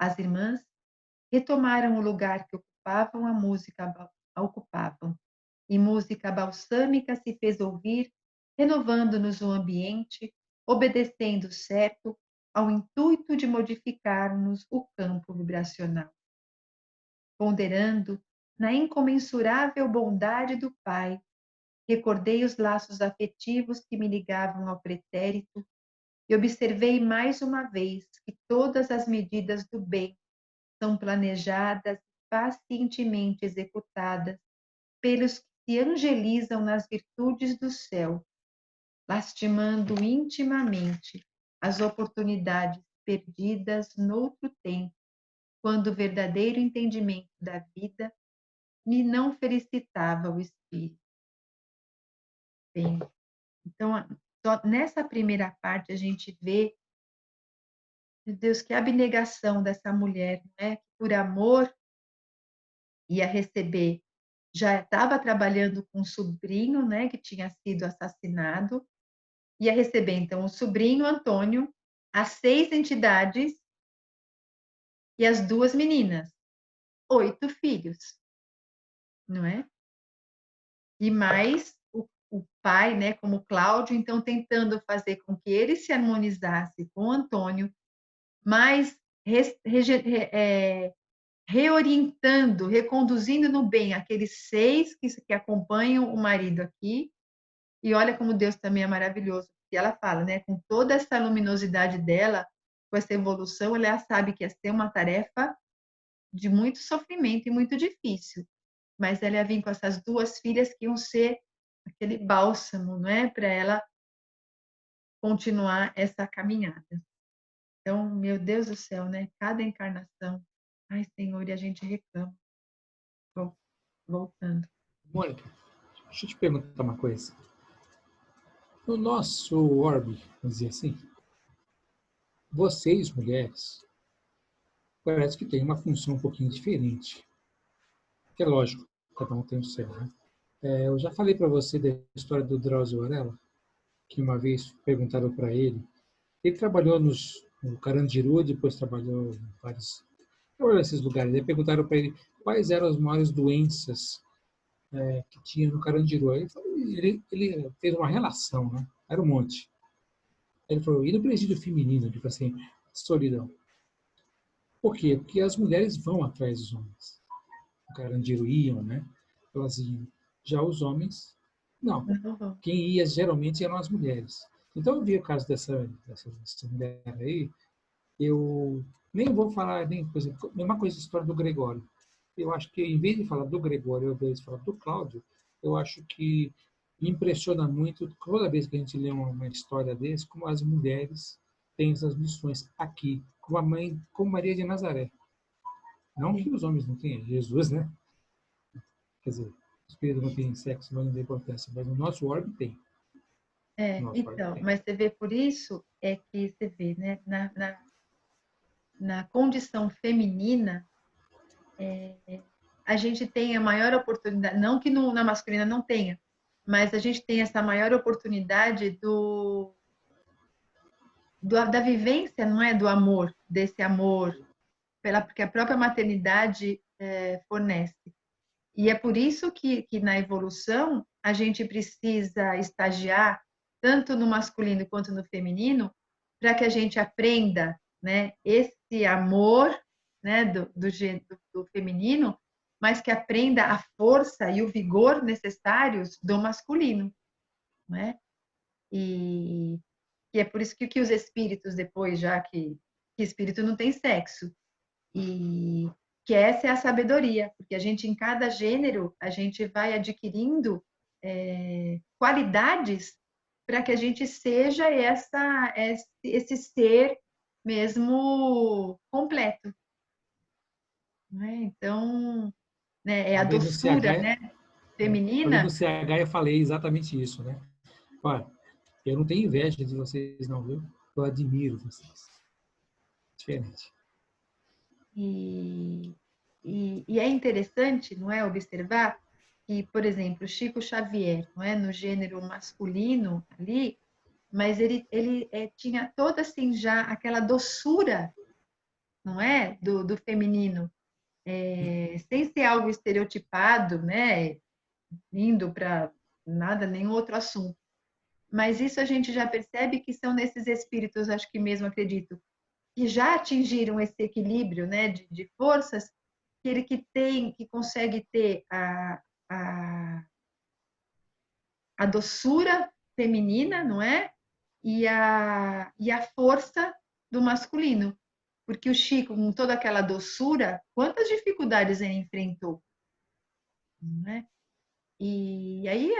Speaker 2: As irmãs retomaram o lugar que ocupavam, e música balsâmica se fez ouvir, renovando-nos o ambiente, obedecendo certo ao intuito de modificar-nos o campo vibracional. Ponderando na incomensurável bondade do Pai, recordei os laços afetivos que me ligavam ao pretérito e observei mais uma vez que todas as medidas do bem são planejadas e pacientemente executadas pelos que se angelizam nas virtudes do céu, lastimando intimamente as oportunidades perdidas noutro tempo, quando o verdadeiro entendimento da vida me não felicitava o espírito. Bem, então, só nessa primeira parte a gente vê, meu Deus, que abnegação dessa mulher, né? Que por amor ia receber, já estava trabalhando com um sobrinho, né, que tinha sido assassinado, ia receber então o sobrinho Antônio, as 6 entidades e as 2 meninas, 8 filhos, não é? E mais o pai, né, como Cláudio, então tentando fazer com que ele se harmonizasse com o Antônio, mas reorientando, reconduzindo no bem aqueles 6 que acompanham o marido aqui. E olha como Deus também é maravilhoso, porque ela fala, né, com toda essa luminosidade dela, com essa evolução, ela sabe que ia ser uma tarefa de muito sofrimento e muito difícil. Mas ela ia vir com essas 2 filhas que iam ser aquele bálsamo, não é, para ela continuar essa caminhada. Então, meu Deus do céu, né? Cada encarnação, ai Senhor, e a gente reclama. Bom, voltando.
Speaker 3: Mônica, deixa eu te perguntar uma coisa. No nosso orbe, vamos dizer assim, vocês, mulheres, parece que tem uma função um pouquinho diferente. Que é lógico, cada um tem o seu, né? Eu já falei para você da história do Drauzio Varela, que uma vez perguntaram para ele Ele trabalhou no Carandiru, depois trabalhou em vários esses lugares. Aí perguntaram para ele quais eram as maiores doenças que tinha no Carandiru. Aí ele fez uma relação, né? Era um monte. Ele falou, e no presídio feminino? Ele falou assim, solidão. Por quê? Porque as mulheres vão atrás dos homens. O Carandiru iam, né? Elas iam. Já os homens, não. Quem ia geralmente eram as mulheres. Então eu vi o caso dessa mulher aí, eu nem vou falar, nem, por exemplo, mesma coisa da história do Gregório. Eu acho que, em vez de falar do Gregório, ao invés de falar do Cláudio, eu acho que impressiona muito, toda vez que a gente lê uma história desse, como as mulheres têm essas missões aqui, como a mãe, como Maria de Nazaré. Não que os homens não tenham, Jesus, né? Quer dizer, o espírito não tem sexo, mas não tem importância, mas no nosso orbe tem.
Speaker 2: Então, mas você vê, por isso é que você vê, né, na condição feminina, a gente tem a maior oportunidade, não que na masculina não tenha, mas a gente tem essa maior oportunidade da vivência, não é? Do amor, desse amor, porque a própria maternidade fornece. E é por isso que na evolução a gente precisa estagiar tanto no masculino quanto no feminino, para que a gente aprenda, né, esse amor, né, do feminino, mas que aprenda a força e o vigor necessários do masculino, né? E é por isso que os espíritos depois, já que espírito não tem sexo, e que essa é a sabedoria, porque a gente, em cada gênero, a gente vai adquirindo qualidades para que a gente seja esse ser mesmo completo. Né? Então, né, a doçura, né, feminina.
Speaker 3: No CH eu falei exatamente isso, né? Olha, eu não tenho inveja de vocês não, viu? Eu admiro vocês. Diferente.
Speaker 2: E é interessante, não é, observar que, por exemplo, Chico Xavier, não é, no gênero masculino ali, mas ele tinha toda assim já aquela doçura, não é, do feminino, sem ser algo estereotipado, né, indo para nada, nenhum outro assunto. Mas isso a gente já percebe que são nesses espíritos, acho que mesmo acredito, que já atingiram esse equilíbrio, né, de forças, que consegue ter a doçura feminina, não é? E a força do masculino. Porque o Chico, com toda aquela doçura, quantas dificuldades ele enfrentou? Não é? E aí,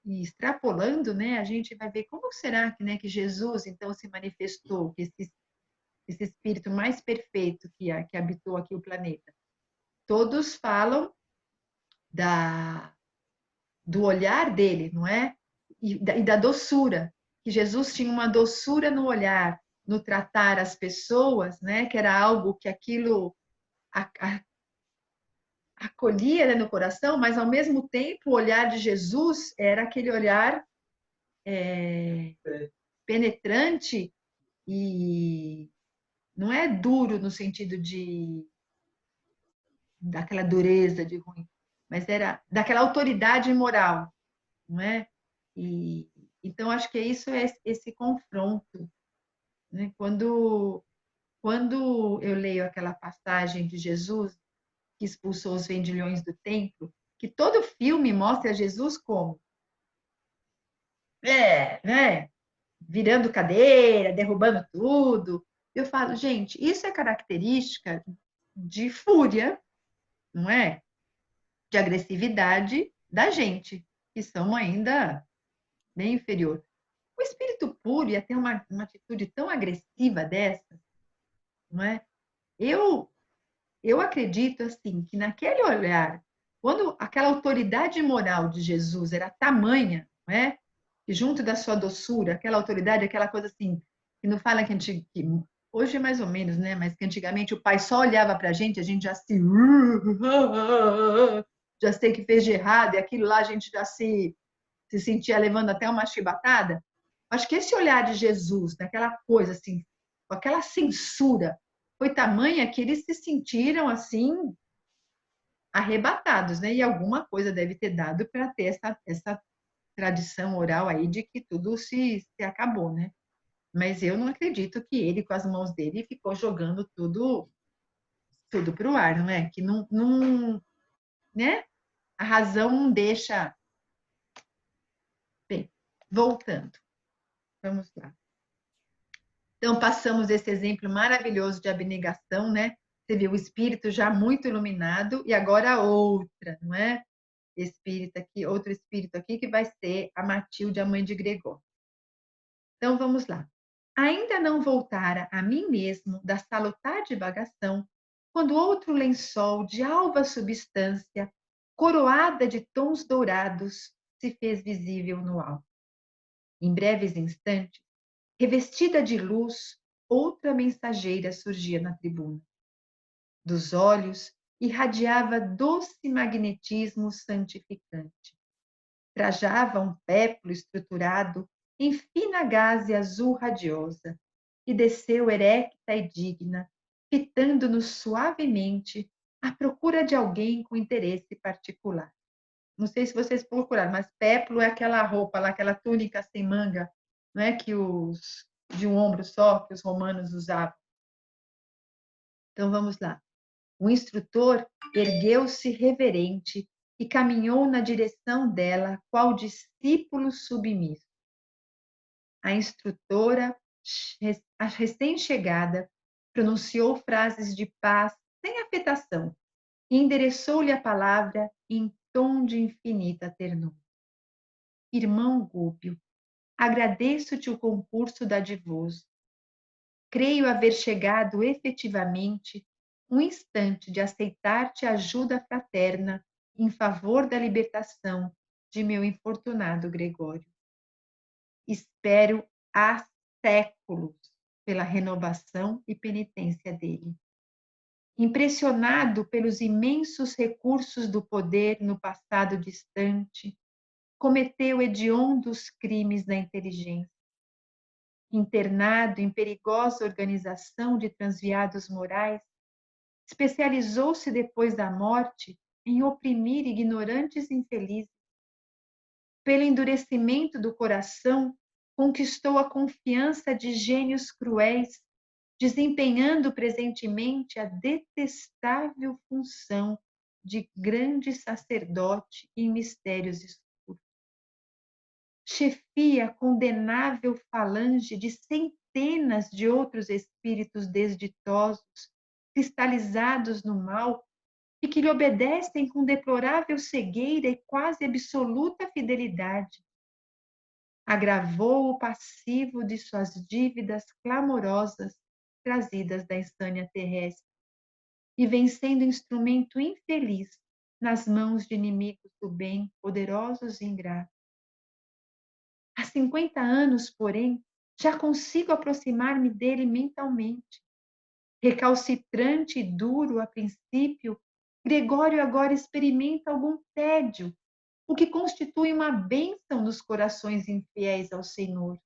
Speaker 2: extrapolando, né, a gente vai ver como será que, né, que Jesus, então, se manifestou, que esse espírito mais perfeito que habitou aqui o planeta. Todos falam do olhar dele, não é? E da doçura, que Jesus tinha uma doçura no olhar, no tratar as pessoas, né? Que era algo que aquilo acolhia, né, no coração, mas ao mesmo tempo o olhar de Jesus era aquele olhar penetrante e não é duro no sentido daquela dureza de ruim, mas era daquela autoridade moral, não é? E então acho que isso é esse confronto, né? Quando eu leio aquela passagem de Jesus que expulsou os vendilhões do templo, que todo filme mostra Jesus como né? Virando cadeira, derrubando tudo. Eu falo, gente, isso é característica de fúria, não é? De agressividade da gente, que são ainda bem inferior. O espírito puro ia ter uma atitude tão agressiva dessa, não é? Eu acredito assim que naquele olhar, quando aquela autoridade moral de Jesus era tamanha, não é? E junto da sua doçura, aquela autoridade, aquela coisa assim, que não fala que hoje é mais ou menos, né? Mas que antigamente o pai só olhava para a gente já se já sei que fez de errado, e aquilo lá a gente já se sentia levando até uma chibatada. Acho que esse olhar de Jesus, naquela coisa assim, com aquela censura, foi tamanha que eles se sentiram assim arrebatados, né? E alguma coisa deve ter dado para ter essa tradição oral aí de que tudo se acabou, né? Mas eu não acredito que ele, com as mãos dele, ficou jogando tudo para o ar, não é? Que não, né? A razão não deixa. Bem, voltando, vamos lá. Então, passamos esse exemplo maravilhoso de abnegação, né? Você viu o espírito já muito iluminado e agora outra, não é? Espírito aqui, outro espírito aqui que vai ser a Matilde, a mãe de Gregório. Então, vamos lá. Ainda não voltara a mim mesmo da salutar divagação, quando outro lençol de alva substância, coroada de tons dourados, se fez visível no alto. Em breves instantes, revestida de luz, outra mensageira surgia na tribuna. Dos olhos irradiava doce magnetismo santificante. Trajava um péplo estruturado em fina gaze azul radiosa e desceu erecta e digna, fitando-nos suavemente à procura de alguém com interesse particular. Não sei se vocês procuraram, mas péplo é aquela roupa lá, aquela túnica sem manga, não é que os de um ombro só que os romanos usavam. Então vamos lá. O instrutor ergueu-se reverente e caminhou na direção dela, qual discípulo submisso. A instrutora, a recém-chegada, pronunciou frases de paz sem afetação e endereçou-lhe a palavra em tom de infinita ternura. Irmão Gúbio, agradeço-te o concurso dadivoso. Creio haver chegado efetivamente um instante de aceitar-te ajuda fraterna em favor da libertação de meu infortunado Gregório. Espero há séculos pela renovação e penitência dele. Impressionado pelos imensos recursos do poder no passado distante, cometeu hediondos crimes da inteligência. Internado em perigosa organização de transviados morais, especializou-se depois da morte em oprimir ignorantes e infelizes. Pelo endurecimento do coração, conquistou a confiança de gênios cruéis, desempenhando presentemente a detestável função de grande sacerdote em mistérios escuros. Chefia a condenável falange de centenas de outros espíritos desditosos, cristalizados no mal, e que lhe obedecem com deplorável cegueira e quase absoluta fidelidade. Agravou o passivo de suas dívidas clamorosas trazidas da insânia terrestre e vem sendo instrumento infeliz nas mãos de inimigos do bem, poderosos e ingratos. Há 50 anos, porém, já consigo aproximar-me dele mentalmente. Recalcitrante e duro a princípio, Gregório agora experimenta algum tédio, o que constitui uma bênção nos corações infiéis ao Senhor.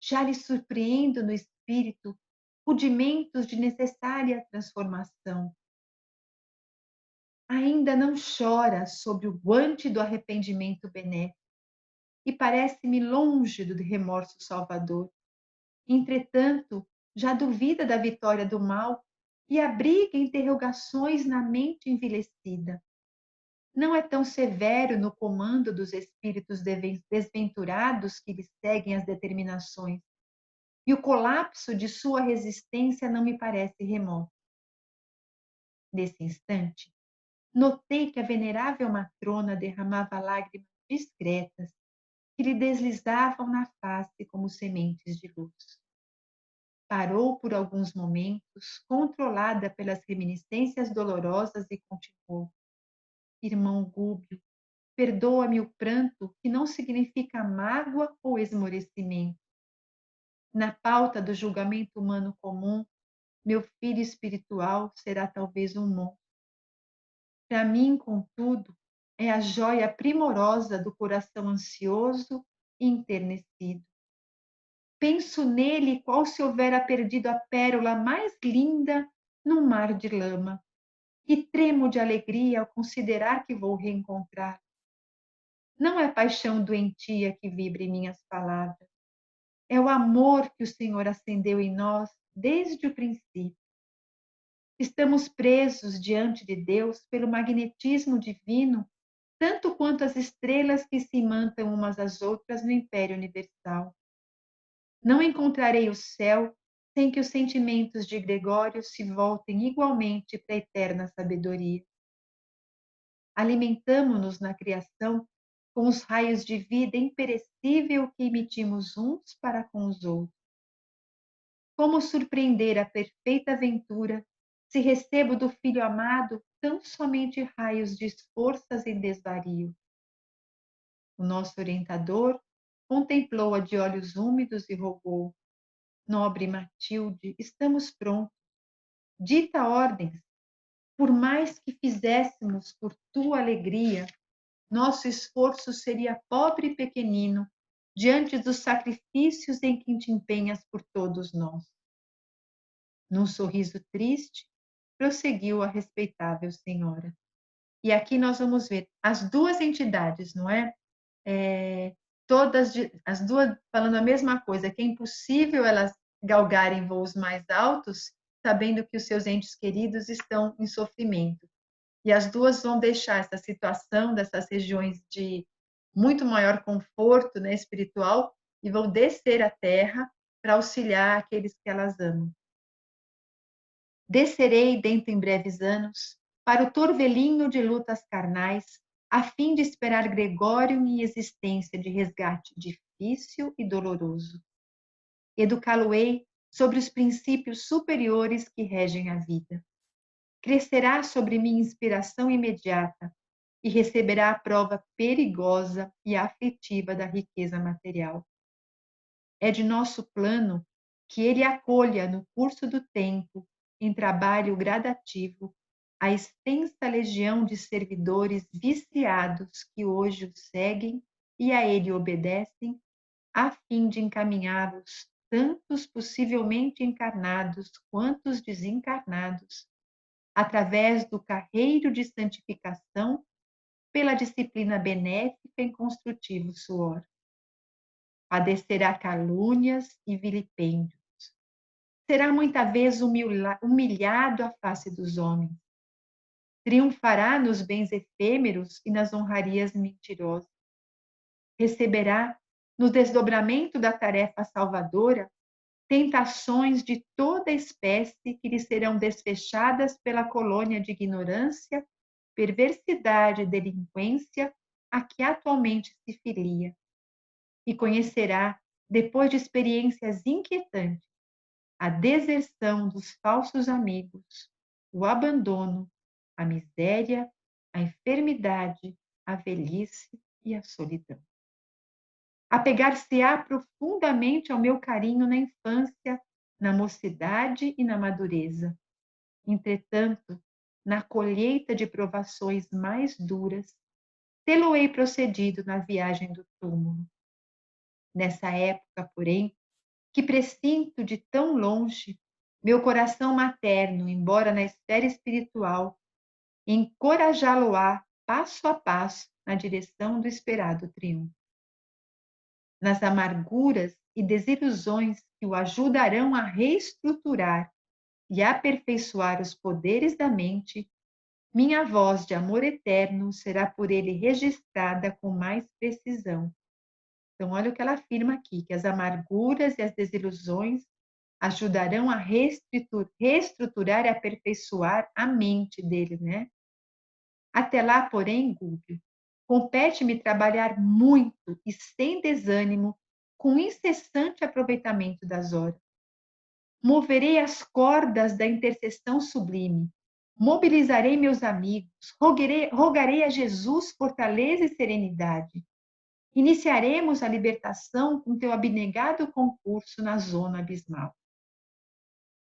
Speaker 2: Já lhe surpreendo no espírito rudimentos de necessária transformação. Ainda não chora sobre o guante do arrependimento benéfico e parece-me longe do remorso salvador. Entretanto, já duvida da vitória do mal e abriga interrogações na mente envelhecida. Não é tão severo no comando dos espíritos desventurados que lhe seguem as determinações, e o colapso de sua resistência não me parece remoto. Nesse instante, notei que a venerável matrona derramava lágrimas discretas que lhe deslizavam na face como sementes de luz. Parou por alguns momentos, controlada pelas reminiscências dolorosas, e continuou: Irmão Gúbio, perdoa-me o pranto que não significa mágoa ou esmorecimento. Na pauta do julgamento humano comum, meu filho espiritual será talvez um monstro. Para mim, contudo, é a joia primorosa do coração ansioso e enternecido. Penso nele qual se houvera perdido a pérola mais linda num mar de lama, e tremo de alegria ao considerar que vou reencontrar. Não é paixão doentia que vibra em minhas palavras, é o amor que o Senhor acendeu em nós desde o princípio. Estamos presos diante de Deus pelo magnetismo divino, tanto quanto as estrelas que se imantam umas às outras no Império Universal. Não encontrarei o céu sem que os sentimentos de Gregório se voltem igualmente para a eterna sabedoria. Alimentamo-nos na criação com os raios de vida imperecível que emitimos uns para com os outros. Como surpreender a perfeita aventura se recebo do Filho amado tão somente raios de forças em desvario? O nosso orientador contemplou-a de olhos úmidos e rogou: Nobre Matilde, estamos prontos. Dita ordens, por mais que fizéssemos por tua alegria, nosso esforço seria pobre e pequenino diante dos sacrifícios em que te empenhas por todos nós. Num sorriso triste, prosseguiu a respeitável senhora. E aqui nós vamos ver as duas entidades, não é? As duas falando a mesma coisa, que é impossível elas galgarem voos mais altos, sabendo que os seus entes queridos estão em sofrimento. E as duas vão deixar essa situação dessas regiões de muito maior conforto, né, espiritual, e vão descer à terra para auxiliar aqueles que elas amam. Descerei dentro em breves anos para o torvelinho de lutas carnais, a fim de esperar Gregório em existência de resgate difícil e doloroso. Educá-lo-ei sobre os princípios superiores que regem a vida. Crescerá sobre minha inspiração imediata e receberá a prova perigosa e afetiva da riqueza material. É de nosso plano que ele acolha no curso do tempo, em trabalho gradativo, a extensa legião de servidores viciados que hoje o seguem e a ele obedecem, a fim de encaminhá-los, tantos possivelmente encarnados quanto os desencarnados, através do carreiro de santificação, pela disciplina benéfica em construtivo suor. Padecerá calúnias e vilipêndios. Será muita vez humilhado à face dos homens. Triunfará nos bens efêmeros e nas honrarias mentirosas. Receberá, no desdobramento da tarefa salvadora, tentações de toda espécie que lhe serão desfechadas pela colônia de ignorância, perversidade e delinquência a que atualmente se filia. E conhecerá, depois de experiências inquietantes, a deserção dos falsos amigos, o abandono, a miséria, a enfermidade, a velhice e a solidão. Apegar-se-á profundamente ao meu carinho na infância, na mocidade e na madureza. Entretanto, na colheita de provações mais duras, tê-lo-ei procedido na viagem do túmulo. Nessa época, porém, que presinto de tão longe, meu coração materno, embora na esfera espiritual, encorajá-lo-á passo a passo na direção do esperado triunfo. Nas amarguras e desilusões que o ajudarão a reestruturar e aperfeiçoar os poderes da mente, minha voz de amor eterno será por ele registrada com mais precisão. Então, olha o que ela afirma aqui, que as amarguras e as desilusões ajudarão a reestruturar e aperfeiçoar a mente dele, né? Até lá, porém, Gúbio, compete-me trabalhar muito e sem desânimo, com incessante aproveitamento das horas. Moverei as cordas da intercessão sublime, mobilizarei meus amigos, rogarei a Jesus fortaleza e serenidade. Iniciaremos a libertação com teu abnegado concurso na zona abismal.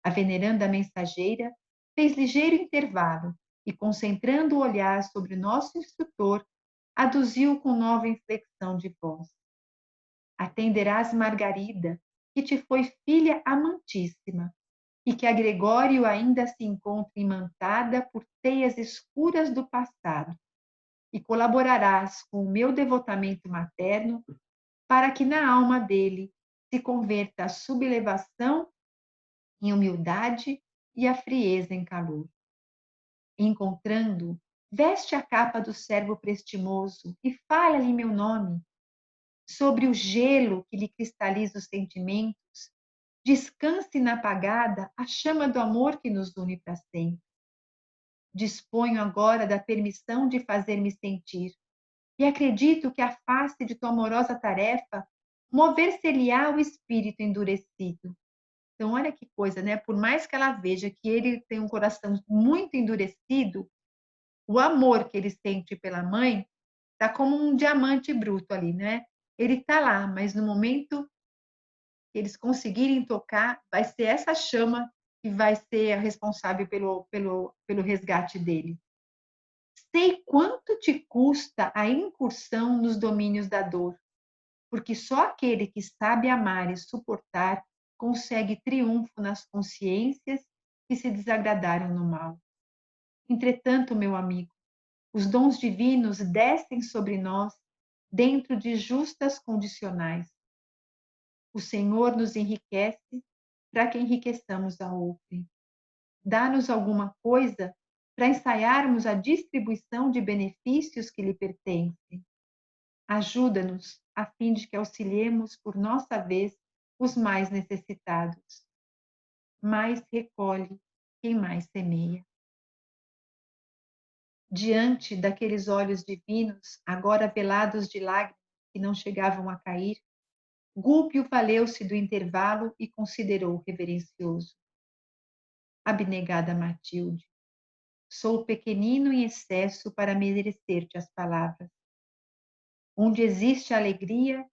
Speaker 2: A veneranda mensageira fez ligeiro intervalo e, concentrando o olhar sobre o nosso instrutor, aduziu com nova inflexão de voz. Atenderás Margarida, que te foi filha amantíssima, e que a Gregório ainda se encontra imantada por teias escuras do passado, e colaborarás com o meu devotamento materno para que na alma dele se converta a sublevação em humildade e a frieza em calor. Encontrando, veste a capa do servo prestimoso e fala-lhe meu nome. Sobre o gelo que lhe cristaliza os sentimentos, descanse inapagada a chama do amor que nos une para sempre. Disponho agora da permissão de fazer-me sentir, e acredito que a face de tua amorosa tarefa mover-se-lhe-á o espírito endurecido. Então, olha que coisa, né? Por mais que ela veja que ele tem um coração muito endurecido, o amor que ele sente pela mãe está como um diamante bruto ali, né? Ele está lá, mas no momento que eles conseguirem tocar, vai ser essa chama que vai ser a responsável pelo resgate dele. Sei quanto te custa a incursão nos domínios da dor, porque só aquele que sabe amar e suportar consegue triunfo nas consciências que se desagradaram no mal. Entretanto, meu amigo, os dons divinos descem sobre nós dentro de justas condicionais. O Senhor nos enriquece para que enriqueçamos a outrem. Dá-nos alguma coisa para ensaiarmos a distribuição de benefícios que lhe pertencem. Ajuda-nos a fim de que auxiliemos por nossa vez os mais necessitados. Mais recolhe quem mais semeia. Diante daqueles olhos divinos, agora velados de lágrimas que não chegavam a cair, Gúpio valeu-se do intervalo e considerou reverencioso. Abnegada Matilde, sou pequenino em excesso para merecer-te as palavras. Onde existe alegria,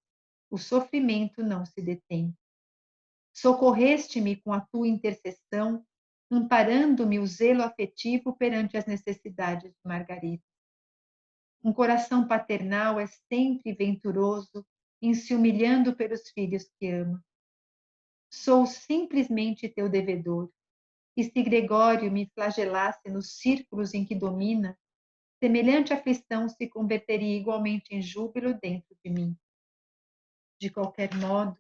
Speaker 2: o sofrimento não se detém. Socorreste-me com a tua intercessão, amparando-me o zelo afetivo perante as necessidades de Margarida. Um coração paternal é sempre venturoso em se humilhando pelos filhos que ama. Sou simplesmente teu devedor, e se Gregório me flagelasse nos círculos em que domina, semelhante aflição se converteria igualmente em júbilo dentro de mim. De qualquer modo,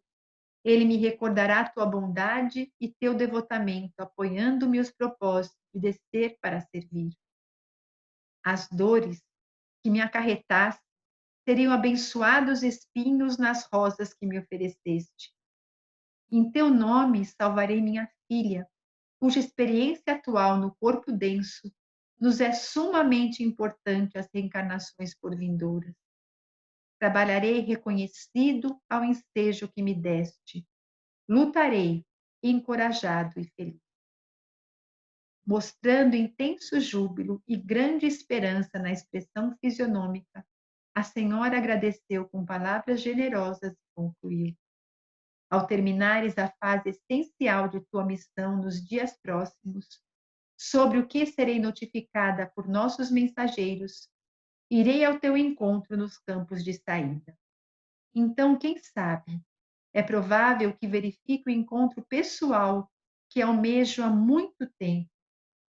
Speaker 2: ele me recordará tua bondade e teu devotamento, apoiando-me os propósitos de descer para servir. As dores que me acarretaste seriam abençoados espinhos nas rosas que me ofereceste. Em teu nome salvarei minha filha, cuja experiência atual no corpo denso nos é sumamente importante às reencarnações por vindouras. Trabalharei reconhecido ao ensejo que me deste. Lutarei, encorajado e feliz. Mostrando intenso júbilo e grande esperança na expressão fisionômica, a senhora agradeceu com palavras generosas e concluiu: ao terminares a fase essencial de tua missão nos dias próximos, sobre o que serei notificada por nossos mensageiros, irei ao teu encontro nos campos de saída. Então, quem sabe, é provável que verifique o encontro pessoal que almejo há muito tempo,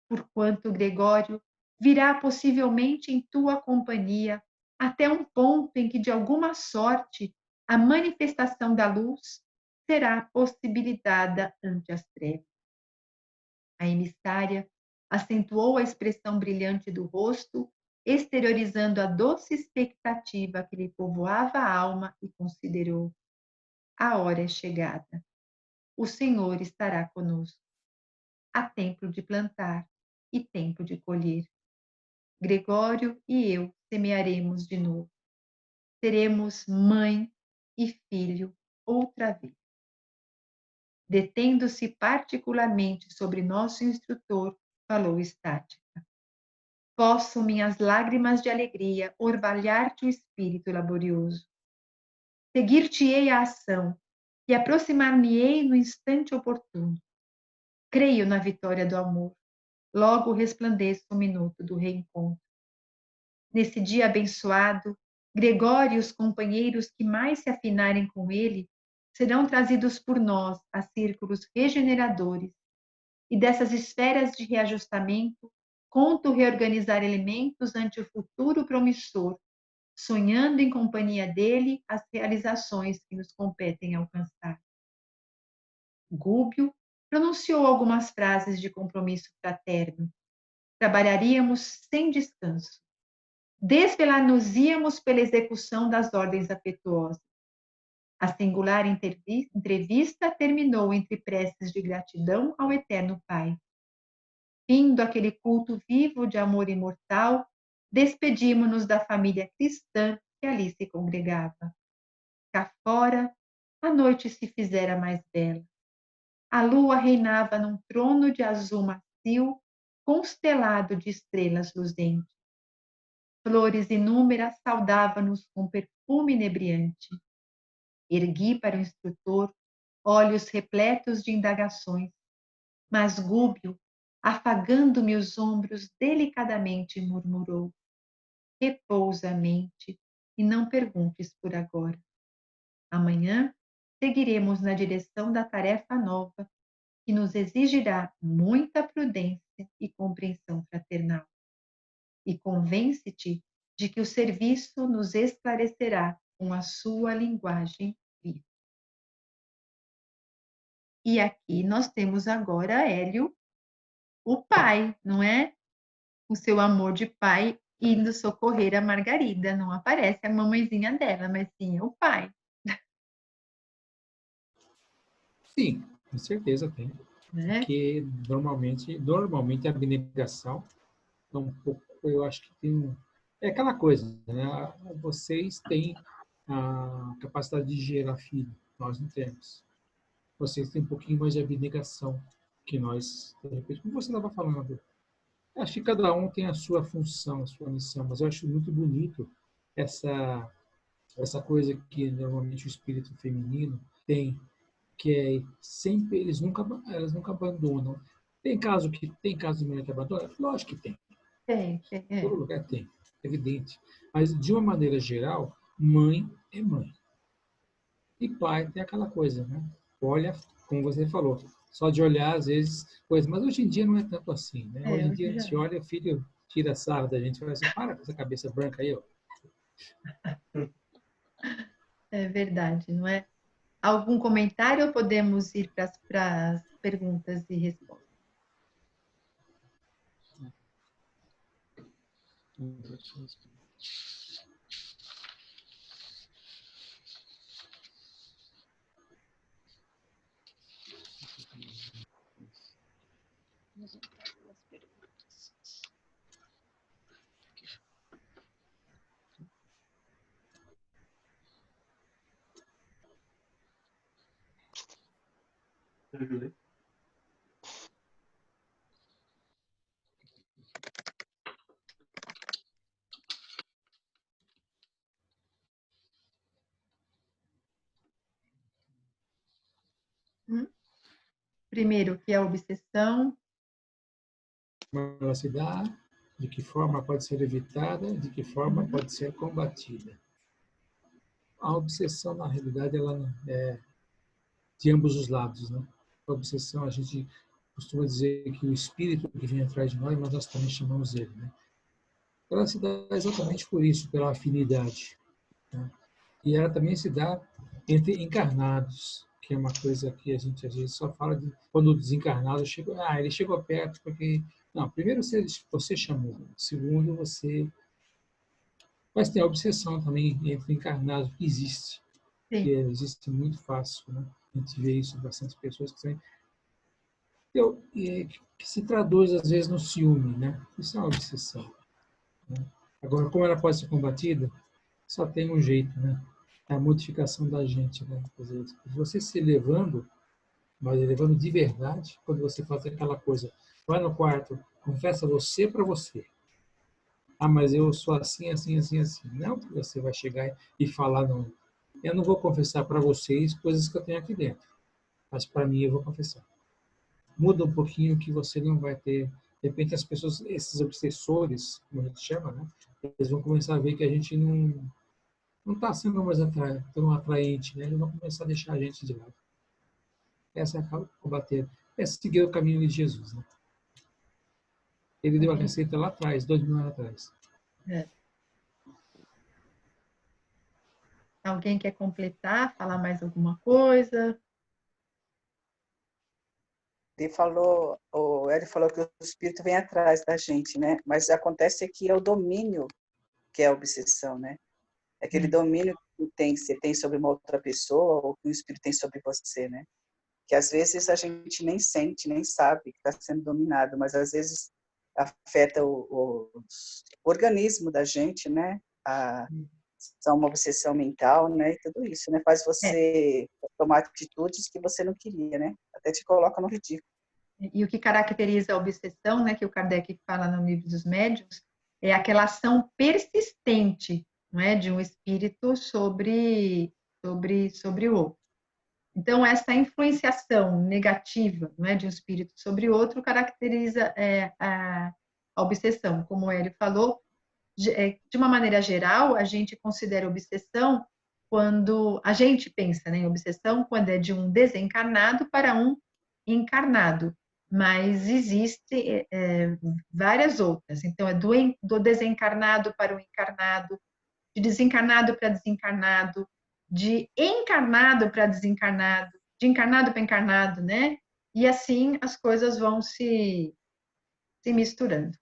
Speaker 2: porquanto Gregório virá possivelmente em tua companhia até um ponto em que, de alguma sorte, a manifestação da luz será possibilitada ante as trevas. A emissária acentuou a expressão brilhante do rosto, exteriorizando a doce expectativa que lhe povoava a alma e considerou: a hora é chegada. O Senhor estará conosco. Há tempo de plantar e tempo de colher. Gregório e eu semearemos de novo. Seremos mãe e filho outra vez. Detendo-se particularmente sobre nosso instrutor, falou Estática. Possam minhas lágrimas de alegria orvalhar-te o espírito laborioso. Seguir-te-ei a ação e aproximar-me-ei no instante oportuno. Creio na vitória do amor. Logo resplandeça o minuto do reencontro. Nesse dia abençoado, Gregório e os companheiros que mais se afinarem com ele serão trazidos por nós a círculos regeneradores, e dessas esferas de reajustamento, conto reorganizar elementos ante o futuro promissor, sonhando em companhia dele as realizações que nos competem alcançar. Gúbio pronunciou algumas frases de compromisso fraterno. Trabalharíamos sem descanso. Desvelar-nos-íamos pela execução das ordens afetuosas. A singular entrevista terminou entre preces de gratidão ao Eterno Pai. Findo aquele culto vivo de amor imortal, despedimo-nos da família cristã que ali se congregava. Cá fora, a noite se fizera mais bela. A lua reinava num trono de azul macio, constelado de estrelas luzentes. Flores inúmeras saudavam-nos com perfume inebriante. Ergui para o instrutor olhos repletos de indagações, mas Gúbio, afagando-me os ombros delicadamente, murmurou: repousa a mente e não perguntes por agora. Amanhã seguiremos na direção da tarefa nova, que nos exigirá muita prudência e compreensão fraternal. E convence-te de que o serviço nos esclarecerá com a sua linguagem viva. E aqui nós temos agora Hélio, o pai, não é? O seu amor de pai indo socorrer a Margarida. Não aparece a mamãezinha dela, mas sim o pai.
Speaker 3: Sim, com certeza tem.
Speaker 2: Né?
Speaker 3: Porque normalmente a abnegação é um pouco, eu acho que tem é aquela coisa, né? Vocês têm a capacidade de gerar filho, nós não temos. Vocês têm um pouquinho mais de abnegação que nós, de repente, como você estava falando. Acho que cada um tem a sua função, a sua missão, mas eu acho muito bonito essa coisa que normalmente o espírito feminino tem, que é sempre elas nunca abandonam. Tem caso de mulher que abandona? Lógico que tem.
Speaker 2: Tem.
Speaker 3: Todo lugar tem, evidente. Mas de uma maneira geral, mãe é mãe. E pai tem aquela coisa, né? Olha, como você falou, só de olhar às vezes coisa, mas hoje em dia não é tanto assim, né? Hoje em dia a gente olha, o filho tira a sarra da gente, fala assim, para com essa cabeça branca aí, ó.
Speaker 2: É verdade, não é? Algum comentário ou podemos ir para as perguntas e respostas? Primeiro, o que é a obsessão?
Speaker 3: Como ela se dá, de que forma pode ser evitada, de que forma pode ser combatida. A obsessão, na realidade, ela é de ambos os lados, né? A obsessão, a gente costuma dizer que o espírito que vem atrás de nós também chamamos ele, né? Ela se dá exatamente por isso, pela afinidade, né? E ela também se dá entre encarnados, que é uma coisa que a gente às vezes só fala de quando o desencarnado chegou. Ah, ele chegou perto porque... Não, primeiro você chamou, segundo você... Mas tem a obsessão também entre encarnados, que existe.
Speaker 2: Sim.
Speaker 3: Que existe muito fácil, né? A gente vê isso em bastante pessoas que se traduz às vezes no ciúme, né? Isso é uma obsessão, né? Agora, como ela pode ser combatida? Só tem um jeito, né? É a modificação da gente, né? Quer dizer, você se elevando, mas elevando de verdade, quando você faz aquela coisa, vai no quarto, confessa você para você. Ah, mas eu sou assim, assim, assim, assim. Não que você vai chegar e falar, não. Eu não vou confessar para vocês coisas que eu tenho aqui dentro, mas para mim eu vou confessar. Muda um pouquinho que você não vai ter. De repente as pessoas, esses obsessores, como a gente chama, né? Eles vão começar a ver que a gente não está sendo mais tão atraente, né? Eles vão começar a deixar a gente de lado. Essa é a combater, é seguir o caminho de Jesus, né? Ele deu a receita lá atrás, 2000 anos atrás.
Speaker 2: É. Alguém quer completar, falar mais alguma coisa?
Speaker 6: O Hélio falou que o espírito vem atrás da gente, né? Mas acontece que é o domínio que é a obsessão, né? É aquele domínio que você tem sobre uma outra pessoa ou que o espírito tem sobre você, né? Que às vezes a gente nem sente, nem sabe que está sendo dominado, mas às vezes afeta o organismo da gente, né? Uma obsessão mental, né? E tudo isso, né? Faz você tomar atitudes que você não queria, né? Até te coloca no ridículo.
Speaker 2: E o que caracteriza a obsessão, né, que o Kardec fala no Livro dos Médiuns, é aquela ação persistente, não é, de um espírito sobre o outro. Então, essa influenciação negativa, não é, de um espírito sobre o outro caracteriza a obsessão. Como o Hélio falou, de uma maneira geral, a gente considera obsessão quando a gente pensa, né, em obsessão quando é de um desencarnado para um encarnado, mas existe várias outras. Então, é do desencarnado para o encarnado, de desencarnado para desencarnado, de encarnado para desencarnado, de encarnado para encarnado, né? E assim as coisas vão se misturando.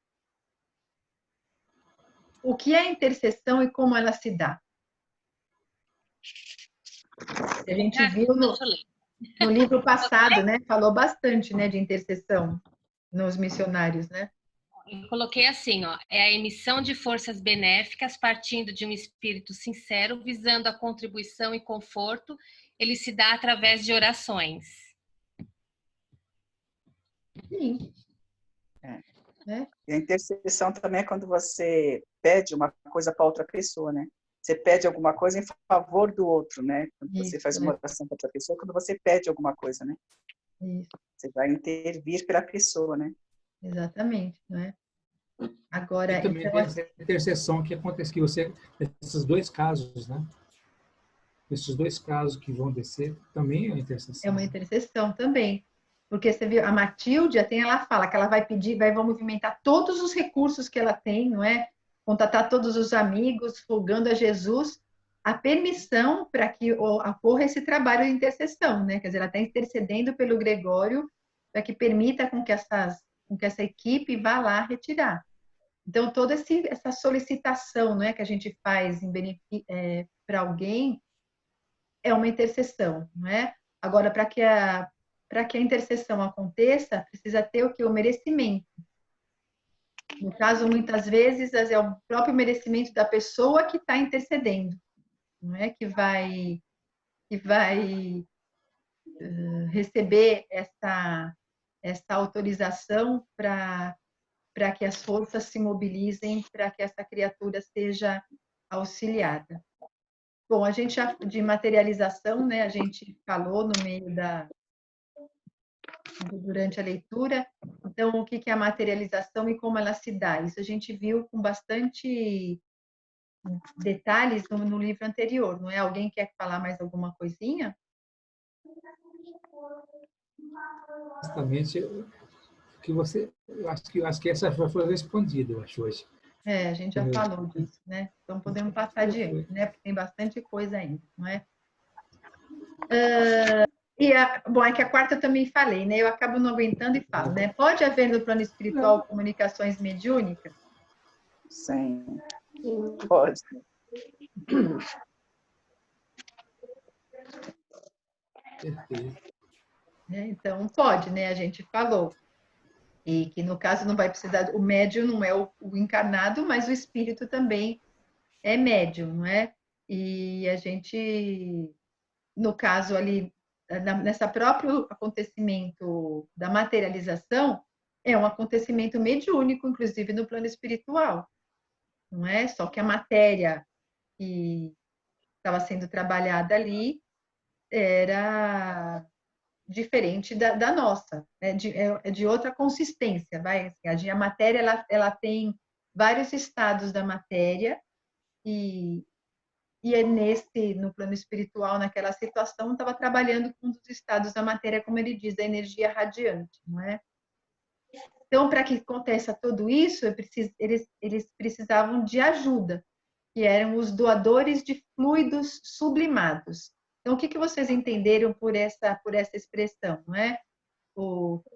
Speaker 2: O que é intercessão e como ela se dá? A gente viu no livro passado, né? Falou bastante, né, de intercessão nos missionários, né?
Speaker 5: Eu coloquei assim, ó, é a emissão de forças benéficas partindo de um espírito sincero, visando a contribuição e conforto. Ele se dá através de orações.
Speaker 2: Sim.
Speaker 6: E a intercessão também é quando você pede uma coisa para outra pessoa, né? Você pede alguma coisa em favor do outro, né? Quando você faz uma oração para outra pessoa, quando você pede alguma coisa, né?
Speaker 2: Isso.
Speaker 6: Você vai intervir pela pessoa, né?
Speaker 2: Exatamente, né? Agora,
Speaker 3: e também tem essa intercessão que acontece, que você, esses dois casos, né? Esses dois casos que vão descer, também é uma intercessão.
Speaker 2: É uma intercessão também. Porque você viu, a Matilde, ela fala que ela vai pedir, vai movimentar todos os recursos que ela tem, não é? Contatar todos os amigos, rogando a Jesus a permissão para que ocorra esse trabalho de intercessão, né? Quer dizer, ela está intercedendo pelo Gregório para que permita com que essa equipe vá lá retirar. Então, toda essa solicitação, não é, que a gente faz para alguém é uma intercessão, não é? Agora, para que a intercessão aconteça, precisa ter o que? O merecimento. No caso, muitas vezes, é o próprio merecimento da pessoa que está intercedendo, não é? Que vai receber essa autorização para que as forças se mobilizem para que essa criatura seja auxiliada. Bom, a gente já de materialização, né? A gente falou no meio durante a leitura. Então, o que é a materialização e como ela se dá? Isso a gente viu com bastante detalhes no livro anterior, não é? Alguém quer falar mais alguma coisinha?
Speaker 3: Exatamente. Que você, eu acho que essa já foi respondida, eu acho, hoje.
Speaker 2: A gente já falou disso, né? Então podemos passar adiante, né? Porque tem bastante coisa ainda, não é? Bom, é que a quarta eu também falei, né? Eu acabo não aguentando e falo, né? Pode haver no plano espiritual comunicações mediúnicas?
Speaker 6: Sim, pode.
Speaker 2: Então, pode, né? A gente falou. E que, no caso, não vai precisar... O médium não é o encarnado, mas o espírito também é médium, não é? E a gente, no caso ali, nessa próprio acontecimento da materialização, é um acontecimento mediúnico, inclusive no plano espiritual, não é? Só que a matéria que estava sendo trabalhada ali era diferente da nossa, né? de outra consistência, vai? A matéria ela tem vários estados da matéria e e no plano espiritual, naquela situação, estava trabalhando com um dos estados da matéria, como ele diz, da energia radiante, não é? Então, para que aconteça tudo isso, eles precisavam de ajuda, que eram os doadores de fluidos sublimados. Então, o que vocês entenderam por essa expressão, não é?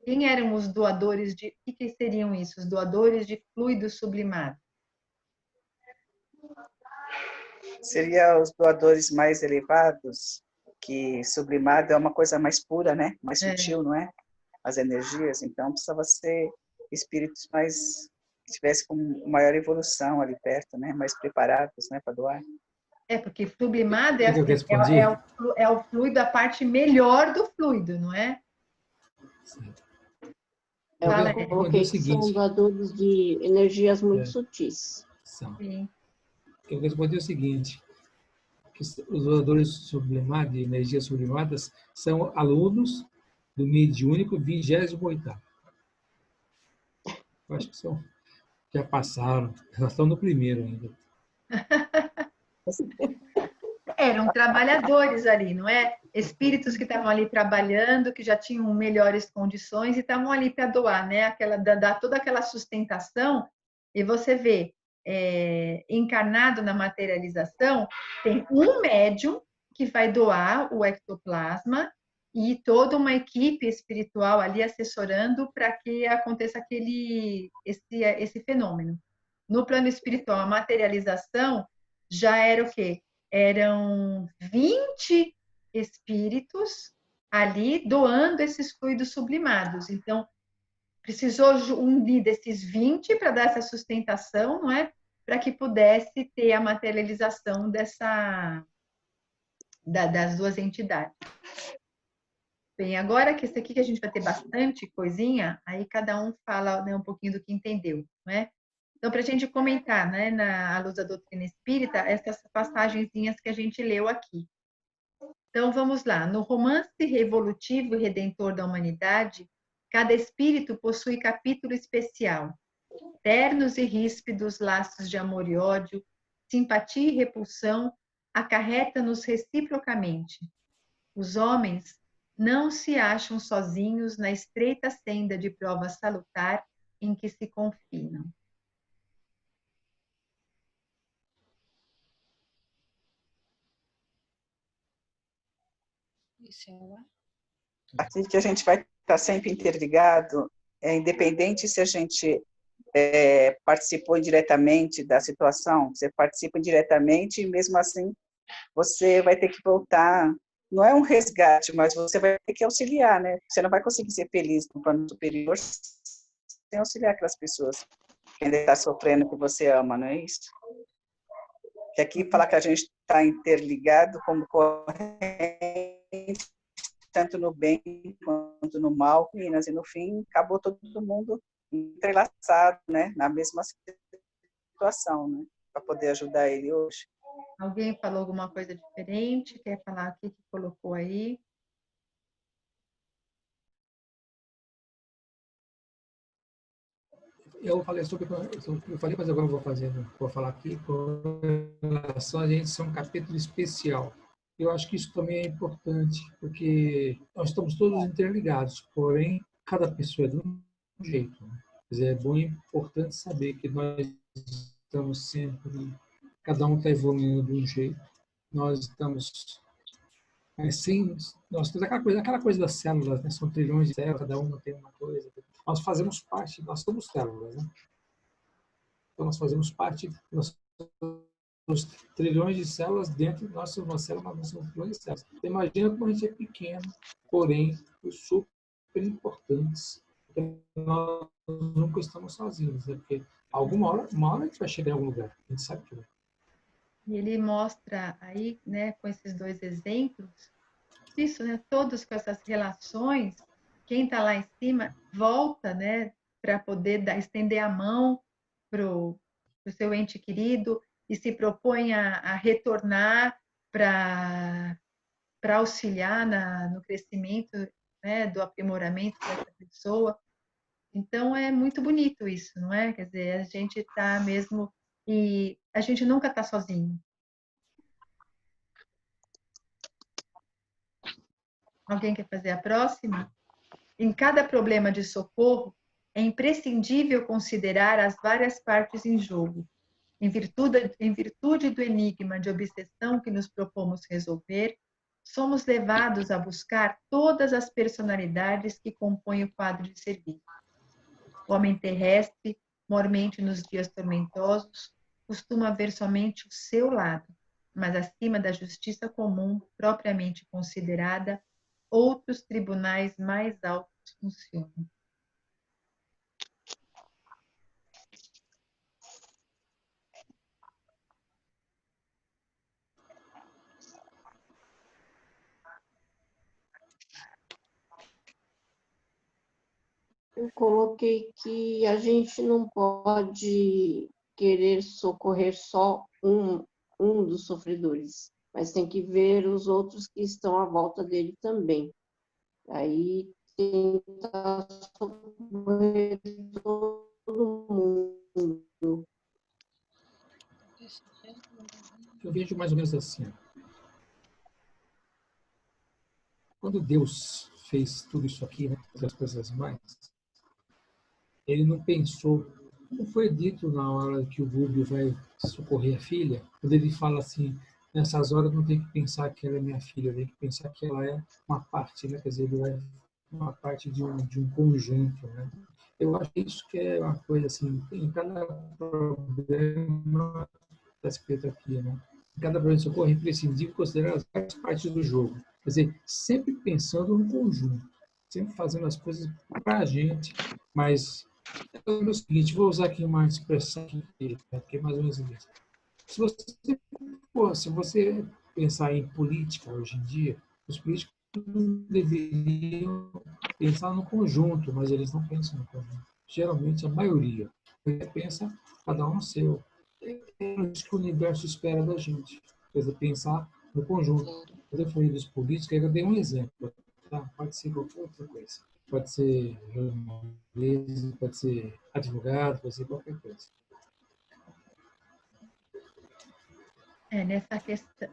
Speaker 2: Quem eram os doadores de... O que seriam isso? Os doadores de fluidos sublimados?
Speaker 6: Seria os doadores mais elevados, que sublimado é uma coisa mais pura, né? Mais sutil, não é? As energias, então precisava ser espíritos mais que tivessem com maior evolução ali perto, né? Mais preparados, né, para doar.
Speaker 2: Porque sublimado é o fluido, a parte melhor do fluido, não é?
Speaker 4: Eu coloquei que são doadores de energias muito sutis.
Speaker 2: Sim.
Speaker 3: Eu respondi o seguinte, que os doadores sublimados, de energias sublimadas, são alunos do mediúnico 28º. Eu acho que já passaram, já estão no primeiro ainda.
Speaker 2: Eram trabalhadores ali, não é? Espíritos que estavam ali trabalhando, que já tinham melhores condições e estavam ali para doar, né? Dar toda aquela sustentação. E você vê, encarnado na materialização, tem um médium que vai doar o ectoplasma e toda uma equipe espiritual ali assessorando para que aconteça esse fenômeno. No plano espiritual, a materialização já era o quê? Eram 20 espíritos ali doando esses fluidos sublimados. Então, precisou unir desses 20 para dar essa sustentação, não é? Para que pudesse ter a materialização das duas entidades. Bem, agora que esse aqui que a gente vai ter bastante coisinha, aí cada um fala, né, um pouquinho do que entendeu, não é? Então, para a gente comentar, né, à luz da doutrina espírita, essas passagenzinhas que a gente leu aqui. Então, vamos lá. No romance evolutivo e redentor da humanidade, cada espírito possui capítulo especial. Ternos e ríspidos laços de amor e ódio, simpatia e repulsão, acarreta-nos reciprocamente. Os homens não se acham sozinhos na estreita senda de prova salutar em que se confinam.
Speaker 6: Aqui que a gente vai estar sempre interligado, independente se a gente participou indiretamente da situação, você participa indiretamente e mesmo assim você vai ter que voltar. Não é um resgate, mas você vai ter que auxiliar, né? Você não vai conseguir ser feliz no plano superior sem auxiliar aquelas pessoas que ainda está sofrendo, que você ama, não é isso? Que aqui fala que a gente está interligado como corrente, tanto no bem quanto no mal, e no fim acabou todo mundo entrelaçado, né? Na mesma situação, né? Para poder ajudar ele hoje.
Speaker 2: Alguém falou alguma coisa diferente? Quer falar o que colocou aí?
Speaker 3: Eu falei mas agora vou falar aqui com relação a gente ser um capítulo especial. Eu acho que isso também é importante, porque nós estamos todos interligados, porém, cada pessoa é de um jeito. Né? Quer dizer, é bom e importante saber que nós estamos sempre, cada um está evoluindo de um jeito. Nós estamos assim, nós temos aquela coisa das células, né? São trilhões de células, cada uma tem uma coisa. Nós fazemos parte, nós somos células, né? Então nós fazemos parte, nós somos trilhões de células dentro de nós somos uma célula, mas nós somos trilhões de células. Então, imagina como a gente é pequeno, porém, super importantes. Porque nós nunca estamos sozinhos, né? Porque uma hora a gente vai chegar em algum lugar, a gente sabe que vai.
Speaker 2: E ele mostra aí, né, com esses dois exemplos, isso, né, todos com essas relações, quem está lá em cima volta, né, para poder estender a mão para o seu ente querido e se propõe a retornar para auxiliar no crescimento, né, do aprimoramento dessa pessoa. Então, é muito bonito isso, não é? Quer dizer, a gente está mesmo... E a gente nunca está sozinho. Alguém quer fazer a próxima? Em cada problema de socorro, é imprescindível considerar as várias partes em jogo. Em virtude do enigma de obsessão que nos propomos resolver, somos levados a buscar todas as personalidades que compõem o quadro de serviço. O homem terrestre, mormente nos dias tormentosos, costuma ver somente o seu lado, mas acima da justiça comum, propriamente considerada, outros tribunais mais altos funcionam.
Speaker 4: Eu coloquei que a gente não pode querer socorrer só um dos sofredores, mas tem que ver os outros que estão à volta dele também. Aí tentar socorrer todo mundo.
Speaker 3: Eu vejo mais ou menos assim. Quando Deus fez tudo isso aqui, né, as coisas mais, ele não pensou, como foi dito na hora que o Rubio vai socorrer a filha, quando ele fala assim, nessas horas não tem que pensar que ela é minha filha, tem que pensar que ela é uma parte, né? Quer dizer, ele vai uma parte de um conjunto, né? Eu acho que isso que é uma coisa assim, em cada problema está escrito aqui, né? Em cada problema de socorro é imprescindível considerar as várias partes do jogo. Quer dizer, sempre pensando no conjunto, sempre fazendo as coisas para a gente, mas é o seguinte, vou usar aqui uma expressão que é mais ou menos isso. Se você pensar em política hoje em dia, os políticos deveriam pensar no conjunto, mas eles não pensam no conjunto. Geralmente, a maioria pensa cada um seu. É isso que o universo espera da gente. Quer dizer, pensar no conjunto. Quando eu falei dos políticos, eu dei um exemplo. Tá? Pode ser qualquer outra coisa. Pode ser jornalista, pode ser advogado, pode ser qualquer coisa.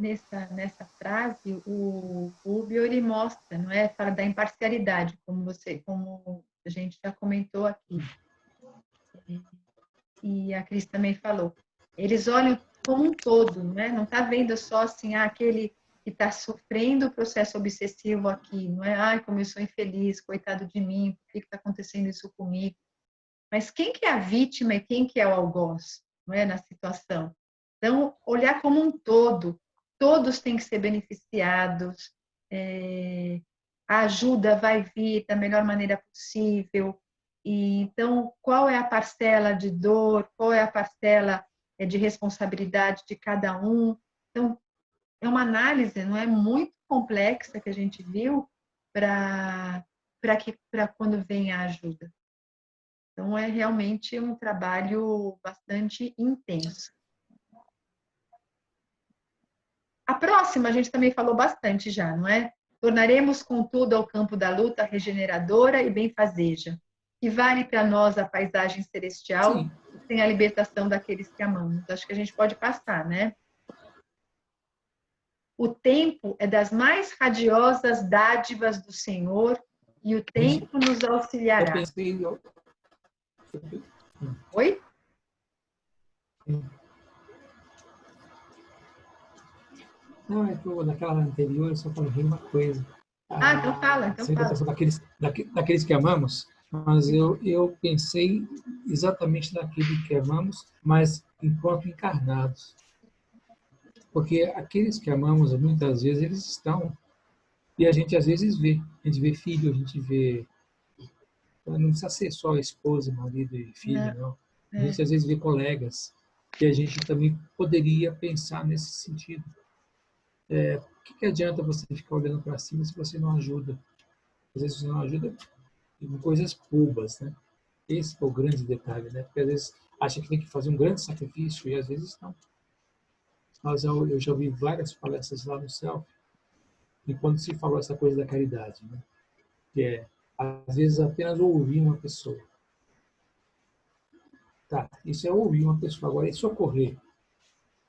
Speaker 2: Nessa frase, o Rubio ele mostra, não é? Fala da imparcialidade, como a gente já comentou aqui. E a Cris também falou. Eles olham como um todo, né? Não está vendo só assim, aquele que está sofrendo o processo obsessivo aqui, não é? Ai, como eu sou infeliz, coitado de mim, por que está acontecendo isso comigo? Mas quem que é a vítima e quem que é o algoz, não é? Na situação. Então, olhar como um todo, todos têm que ser beneficiados, a ajuda vai vir da melhor maneira possível. E, então, qual é a parcela de dor, qual é a parcela de responsabilidade de cada um? Então, é uma análise, não é, muito complexa que a gente viu para quando vem a ajuda. Então, é realmente um trabalho bastante intenso. A próxima, a gente também falou bastante já, não é? Tornaremos, contudo, ao campo da luta regeneradora e benfazeja, que vale para nós a paisagem celestial, sim, sem a libertação daqueles que amamos. Acho que a gente pode passar, né? O tempo é das mais radiosas dádivas do Senhor e o tempo nos auxiliará. Oi?
Speaker 3: Não, é que naquela anterior eu só falei uma coisa.
Speaker 2: Então fala, então fala.
Speaker 3: Daqueles que amamos, mas eu pensei exatamente naquele que amamos, mas enquanto encarnados. Porque aqueles que amamos, muitas vezes, eles estão. E a gente às vezes vê. A gente vê filho, a gente vê. Não precisa ser só esposa, marido e filho, não. A gente às vezes vê colegas. E a gente também poderia pensar nesse sentido. O que adianta você ficar olhando para cima se você não ajuda? Às vezes você não ajuda em coisas bobas, né? Esse é o grande detalhe, né? Porque às vezes acha que tem que fazer um grande sacrifício e às vezes não. Mas eu já ouvi várias palestras lá no céu e quando se falou essa coisa da caridade, né? Que é, às vezes, apenas ouvir uma pessoa. Tá, isso é ouvir uma pessoa. Agora, é socorrer.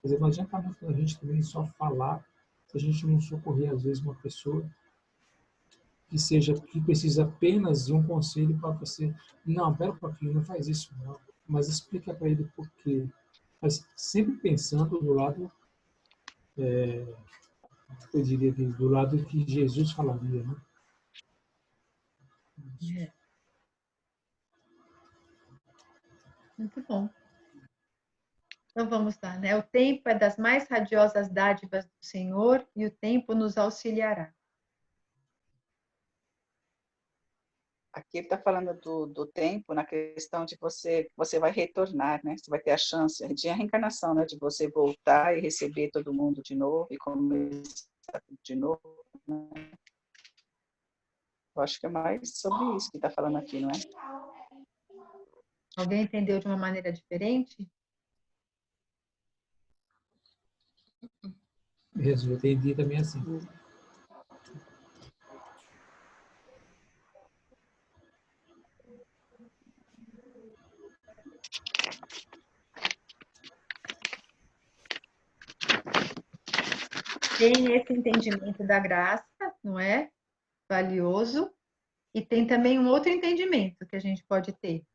Speaker 3: Quer dizer, não adianta muito a gente também só falar se a gente não socorrer, às vezes, uma pessoa que precisa apenas de um conselho para você. Não, pera um pouquinho, não faz isso não. Mas explica para ele por quê. Mas sempre pensando do lado, eu diria que do lado que Jesus falaria, né?
Speaker 2: Muito bom. Então vamos lá, né? O tempo é das mais radiosas dádivas do Senhor e o tempo nos auxiliará.
Speaker 6: Aqui ele está falando do tempo na questão de você vai retornar, né? Você vai ter a chance, de a reencarnação, né? De você voltar e receber todo mundo de novo e começar tudo de novo, né? Eu acho que é mais sobre isso que está falando aqui, não é?
Speaker 2: Alguém entendeu de uma maneira diferente?
Speaker 3: Eu entendi também assim.
Speaker 2: Tem esse entendimento da graça, não é? Valioso. E tem também um outro entendimento que a gente pode ter.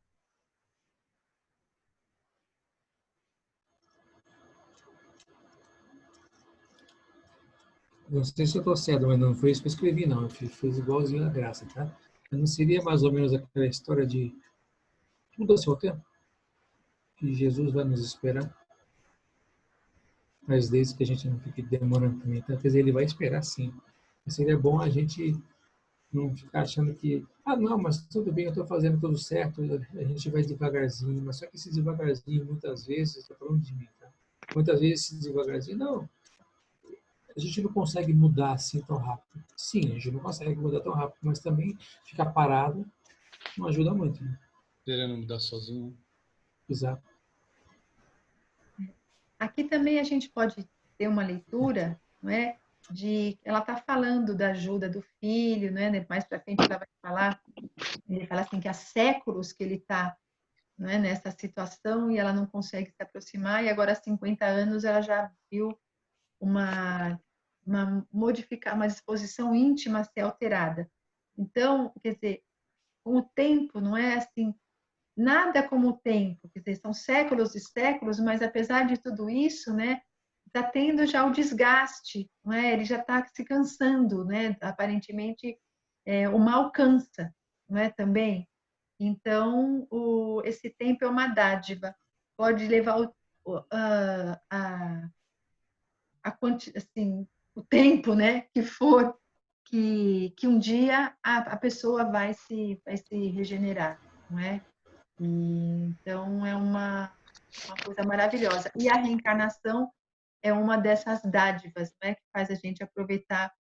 Speaker 3: Não sei se eu estou certo, mas não foi isso que eu escrevi, não. Eu fiz igualzinho a graça, tá? Não seria mais ou menos aquela história de tudo a seu tempo? Que Jesus vai nos esperar? Mas desde que a gente não fique demorando também, tá? Quer dizer, ele vai esperar sim. Mas seria bom a gente não ficar achando que, não, mas tudo bem, eu estou fazendo tudo certo, a gente vai devagarzinho, mas só que esse devagarzinho, muitas vezes, estou falando de mim, tá? Muitas vezes esse devagarzinho, não, a gente não consegue mudar assim tão rápido. Sim, a gente não consegue mudar tão rápido, mas também ficar parado não ajuda muito, né?
Speaker 7: Querendo mudar sozinho.
Speaker 3: Exato.
Speaker 2: Aqui também a gente pode ter uma leitura, não é? Ela está falando da ajuda do filho, não é? Mais para frente ela vai falar, ele fala assim que há séculos que ele está, não é, nessa situação e ela não consegue se aproximar, e agora há 50 anos ela já viu uma disposição íntima ser alterada. Então, quer dizer, com o tempo, não é assim, nada como o tempo, quer dizer, são séculos e séculos, mas apesar de tudo isso, né, está tendo já o desgaste, não é? Ele já está se cansando, né? Aparentemente, o mal cansa, não é? Também. Então, esse tempo é uma dádiva, pode levar assim, o tempo, né? Que for que um dia a pessoa vai se regenerar, não é? Então, é uma coisa maravilhosa. E a reencarnação é uma dessas dádivas, né, que faz a gente aproveitar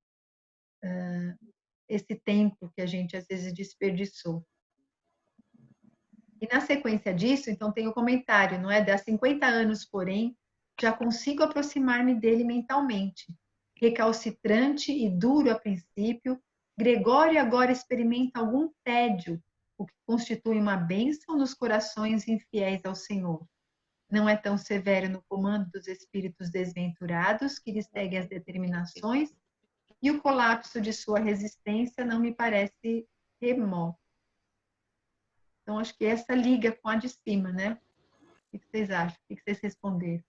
Speaker 2: esse tempo que a gente às vezes desperdiçou. E na sequência disso, então, tem o comentário, não é? Dá 50 anos, porém, já consigo aproximar-me dele mentalmente. Recalcitrante e duro a princípio, Gregório agora experimenta algum tédio, o que constitui uma bênção nos corações infiéis ao Senhor. Não é tão severo no comando dos espíritos desventurados, que lhe segue as determinações, e o colapso de sua resistência não me parece remoto. Então, acho que essa liga com a de cima, né? O que vocês acham? O que vocês responderam?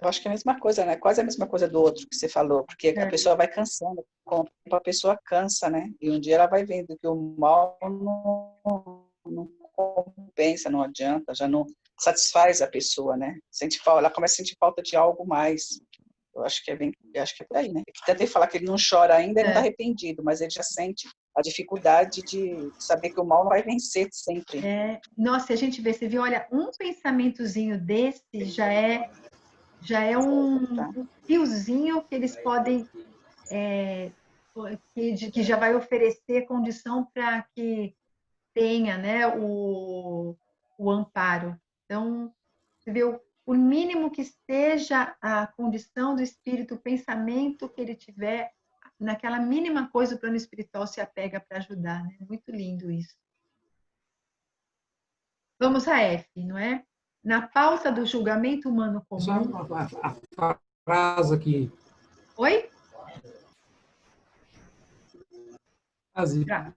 Speaker 6: Eu acho que é a mesma coisa, né? Quase a mesma coisa do outro que você falou, porque a pessoa vai cansando, com o tempo a pessoa cansa, né? E um dia ela vai vendo que o mal não compensa, não adianta, já não satisfaz a pessoa, né? Ela começa a sentir falta de algo mais. Eu acho que é por aí, né? Tentei falar que ele não chora ainda, ele não está arrependido, mas ele já sente a dificuldade de saber que o mal não vai vencer sempre.
Speaker 2: Nossa, a gente vê, você viu, olha, um pensamentozinho desse já é um fiozinho que eles podem, que já vai oferecer condição para que tenha, né, o amparo. Então, você vê, o mínimo que seja a condição do espírito, o pensamento que ele tiver, naquela mínima coisa o plano espiritual se apega para ajudar, né? Muito lindo isso. Vamos a F, não é? Na pauta do julgamento humano comum...
Speaker 3: frase aqui.
Speaker 2: Oi?
Speaker 3: Frase.
Speaker 2: Tá.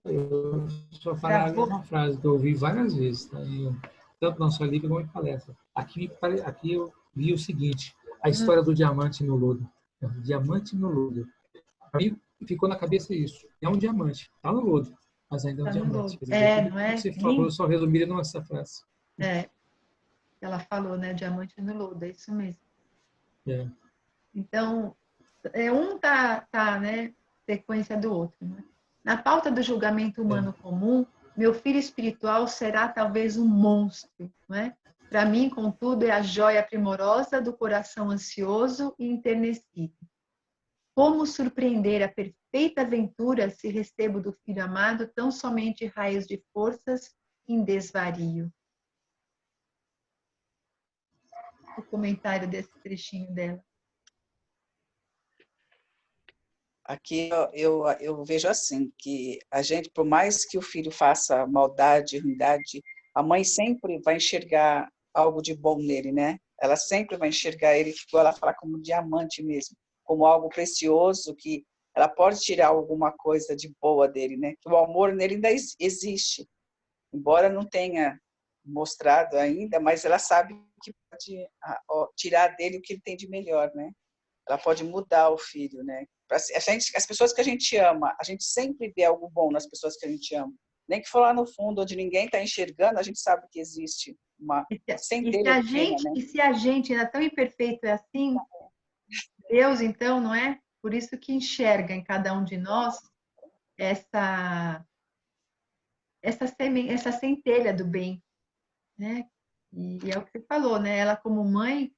Speaker 3: Eu só falar a mesma frase que eu ouvi várias vezes, tá? Tanto na sua livro como em palestra. Aqui eu vi o seguinte, a história do diamante no lodo. Diamante no lodo. Para mim, ficou na cabeça isso. É um diamante, está no lodo, mas ainda é um diamante. Quer dizer, tudo
Speaker 2: não é?
Speaker 3: que você falou, eu só resumiria nessa frase.
Speaker 2: Ela falou, né? Diamante no lodo, é isso mesmo.
Speaker 3: É.
Speaker 2: Então, um tá, né? Sequência do outro, né? Na pauta do julgamento humano comum, meu filho espiritual será talvez um monstro, não é? Para mim, contudo, é a joia primorosa do coração ansioso e enternecido. Como surpreender a perfeita aventura se recebo do filho amado tão somente raios de forças em desvario? O comentário desse trechinho dela.
Speaker 6: Aqui eu vejo assim, que a gente, por mais que o filho faça maldade, ruindade, a mãe sempre vai enxergar algo de bom nele, né? Ela sempre vai enxergar ele, igual ela fala, como um diamante mesmo, como algo precioso, que ela pode tirar alguma coisa de boa dele, né? Que o amor nele ainda existe, embora não tenha mostrado ainda, mas ela sabe que pode tirar dele o que ele tem de melhor, né? Ela pode mudar o filho, né? As pessoas que a gente ama, a gente sempre vê algo bom nas pessoas que a gente ama. Nem que for lá no fundo, onde ninguém está enxergando, a gente sabe que existe uma centelha pequena, né?
Speaker 2: E se a gente ainda tão imperfeito é assim, Deus, então, não é? Por isso que enxerga em cada um de nós essa centelha do bem, né? E é o que você falou, né? Ela, como mãe,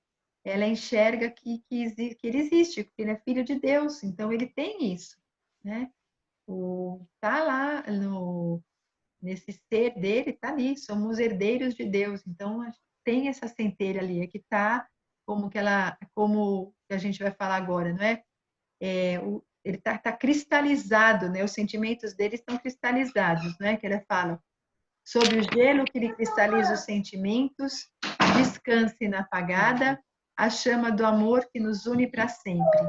Speaker 2: ela enxerga que ele existe, que ele é filho de Deus, então ele tem isso, né? Tá lá nesse ser dele, tá ali, somos herdeiros de Deus, então tem essa centelha ali, que tá como a gente vai falar agora, não é? Ele tá cristalizado, né? Os sentimentos dele estão cristalizados, né? Que ele fala, sob o gelo que lhe cristaliza os sentimentos, descanse inapagada a chama do amor que nos une para sempre.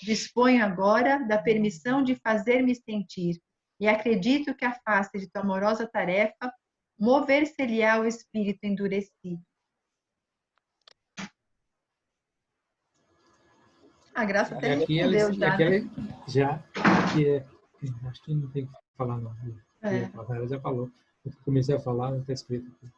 Speaker 2: Disponho agora da permissão de fazer-me sentir e acredito que a face de tua amorosa tarefa mover-se-lhe-á o espírito endurecido. A Graça até respondeu
Speaker 3: já, acho que não tem que falar não. Ela já falou. Eu comecei a falar, não está escrito aqui.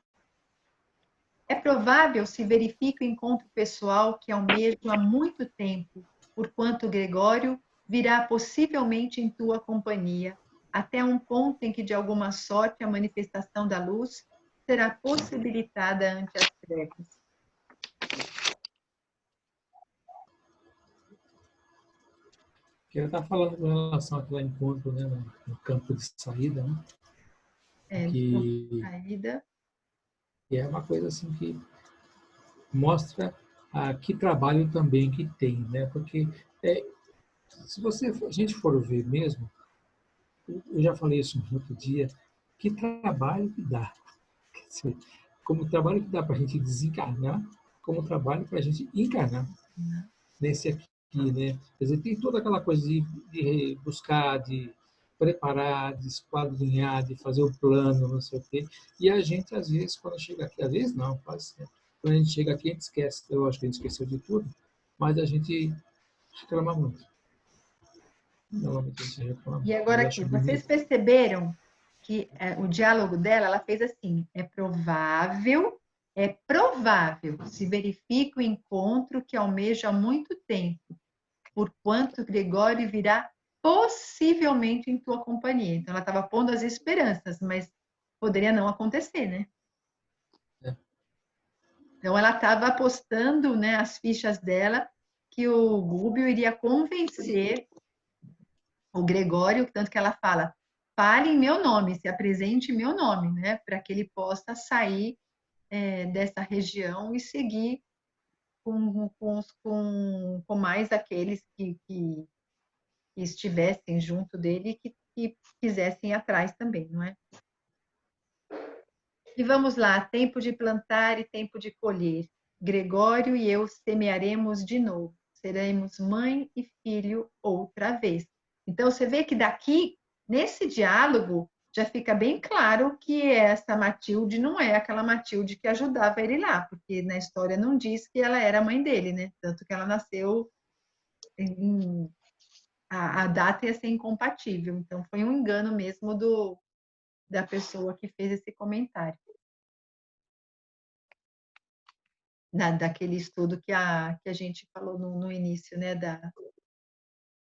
Speaker 2: É provável se verifique o encontro pessoal que almejo há muito tempo, porquanto Gregório virá possivelmente em tua companhia, até um ponto em que, de alguma sorte, a manifestação da luz será possibilitada ante as trevas.
Speaker 3: Ela está falando com relação àquele encontro, né, no campo de saída, né?
Speaker 2: No campo de saída.
Speaker 3: E é uma coisa assim que mostra que trabalho também que tem, né? Porque se a gente for ver mesmo, eu já falei isso no outro dia, que trabalho que dá. Quer dizer, como trabalho que dá para a gente desencarnar, como trabalho para a gente encarnar nesse aqui, né? Quer dizer, tem toda aquela coisa de buscar, de preparar, de esquadrinhar, de fazer o plano, não sei o quê. E a gente, às vezes, quando chega aqui, às vezes não, quase sempre. Quando a gente chega aqui, a gente esquece. Eu acho que a gente esqueceu de tudo, mas a gente reclama muito. Normalmente a gente reclama muito.
Speaker 2: E agora aqui, vocês perceberam que o diálogo dela, ela fez assim, é provável se verifica o encontro que almejo há muito tempo, porquanto Gregório virá possivelmente em tua companhia. Então, ela estava pondo as esperanças, mas poderia não acontecer, né? Então, ela estava apostando, né, as fichas dela que o Gúbio iria convencer o Gregório, tanto que ela fala, fale em meu nome, se apresente em meu nome, né, para que ele possa sair dessa região e seguir com mais aqueles que estivessem junto dele e que quisessem ir atrás também, não é? E vamos lá, tempo de plantar e tempo de colher. Gregório e eu semearemos de novo. Seremos mãe e filho outra vez. Então, você vê que daqui, nesse diálogo, já fica bem claro que essa Matilde não é aquela Matilde que ajudava ele lá, porque na história não diz que ela era a mãe dele, né? Tanto que ela nasceu a data ia ser incompatível. Então, foi um engano mesmo da pessoa que fez esse comentário. Daquele estudo que a gente falou no início, né,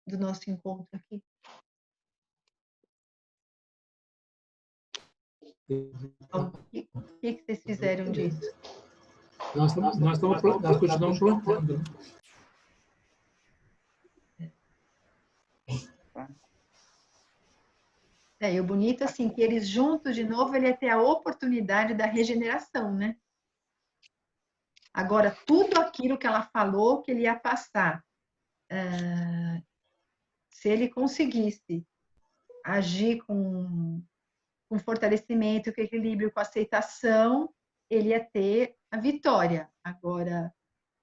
Speaker 2: do nosso encontro aqui. O que vocês fizeram disso?
Speaker 3: Nós continuamos plantando.
Speaker 2: E o bonito, assim, que eles juntos, de novo, ele ia ter a oportunidade da regeneração, né? Agora, tudo aquilo que ela falou que ele ia passar, se ele conseguisse agir com fortalecimento, com equilíbrio, com aceitação, ele ia ter a vitória. Agora,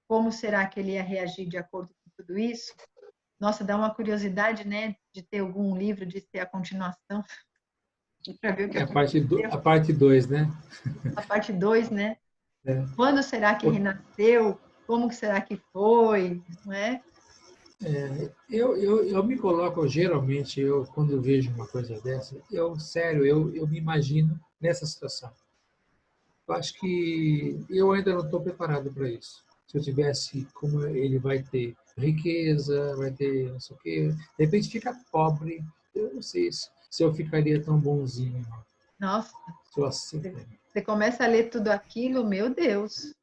Speaker 2: como será que ele ia reagir de acordo com tudo isso? Nossa, dá uma curiosidade, né, de ter algum livro, de ter a continuação. Para ver o que
Speaker 3: a parte 2, né?
Speaker 2: A parte 2, né?
Speaker 3: É.
Speaker 2: Quando será que renasceu? Como que será que foi? Não é?
Speaker 3: Eu me coloco, geralmente, quando vejo uma coisa dessa, eu me imagino nessa situação. Eu acho que eu ainda não estou preparado para isso. Se eu tivesse, como ele vai ter riqueza, vai ter não sei o quê, de repente fica pobre, eu não sei se eu ficaria tão bonzinho.
Speaker 2: Nossa,
Speaker 3: se eu aceitaria.
Speaker 2: Você começa a ler tudo aquilo, meu Deus.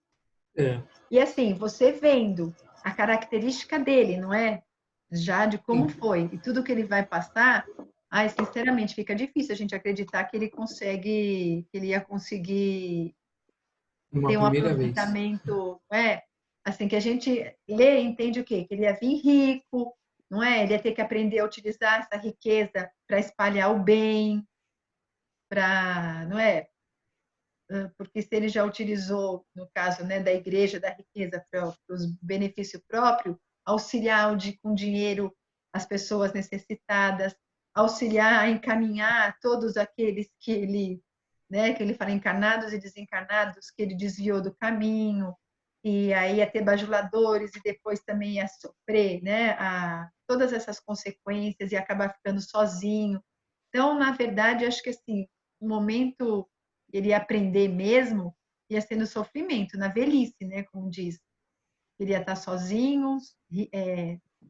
Speaker 3: É.
Speaker 2: E assim, você vendo a característica dele, não é? Já de como foi e tudo que ele vai passar, sinceramente, fica difícil a gente acreditar que ele ia conseguir ter um aproveitamento, assim, que a gente lê e entende o quê? Que ele ia vir rico, não é? Ele ia ter que aprender a utilizar essa riqueza para espalhar o bem, não é? Porque se ele já utilizou, no caso, né, da igreja, da riqueza para o benefício próprio, auxiliar com dinheiro as pessoas necessitadas, auxiliar a encaminhar todos aqueles que ele fala encarnados e desencarnados, que ele desviou do caminho, e aí ia ter bajuladores e depois também ia sofrer, né, todas essas consequências e acabar ficando sozinho. Então, na verdade, acho que assim, o momento ele ia aprender mesmo, ia ser no sofrimento, na velhice, né, como diz. Ele ia estar sozinho,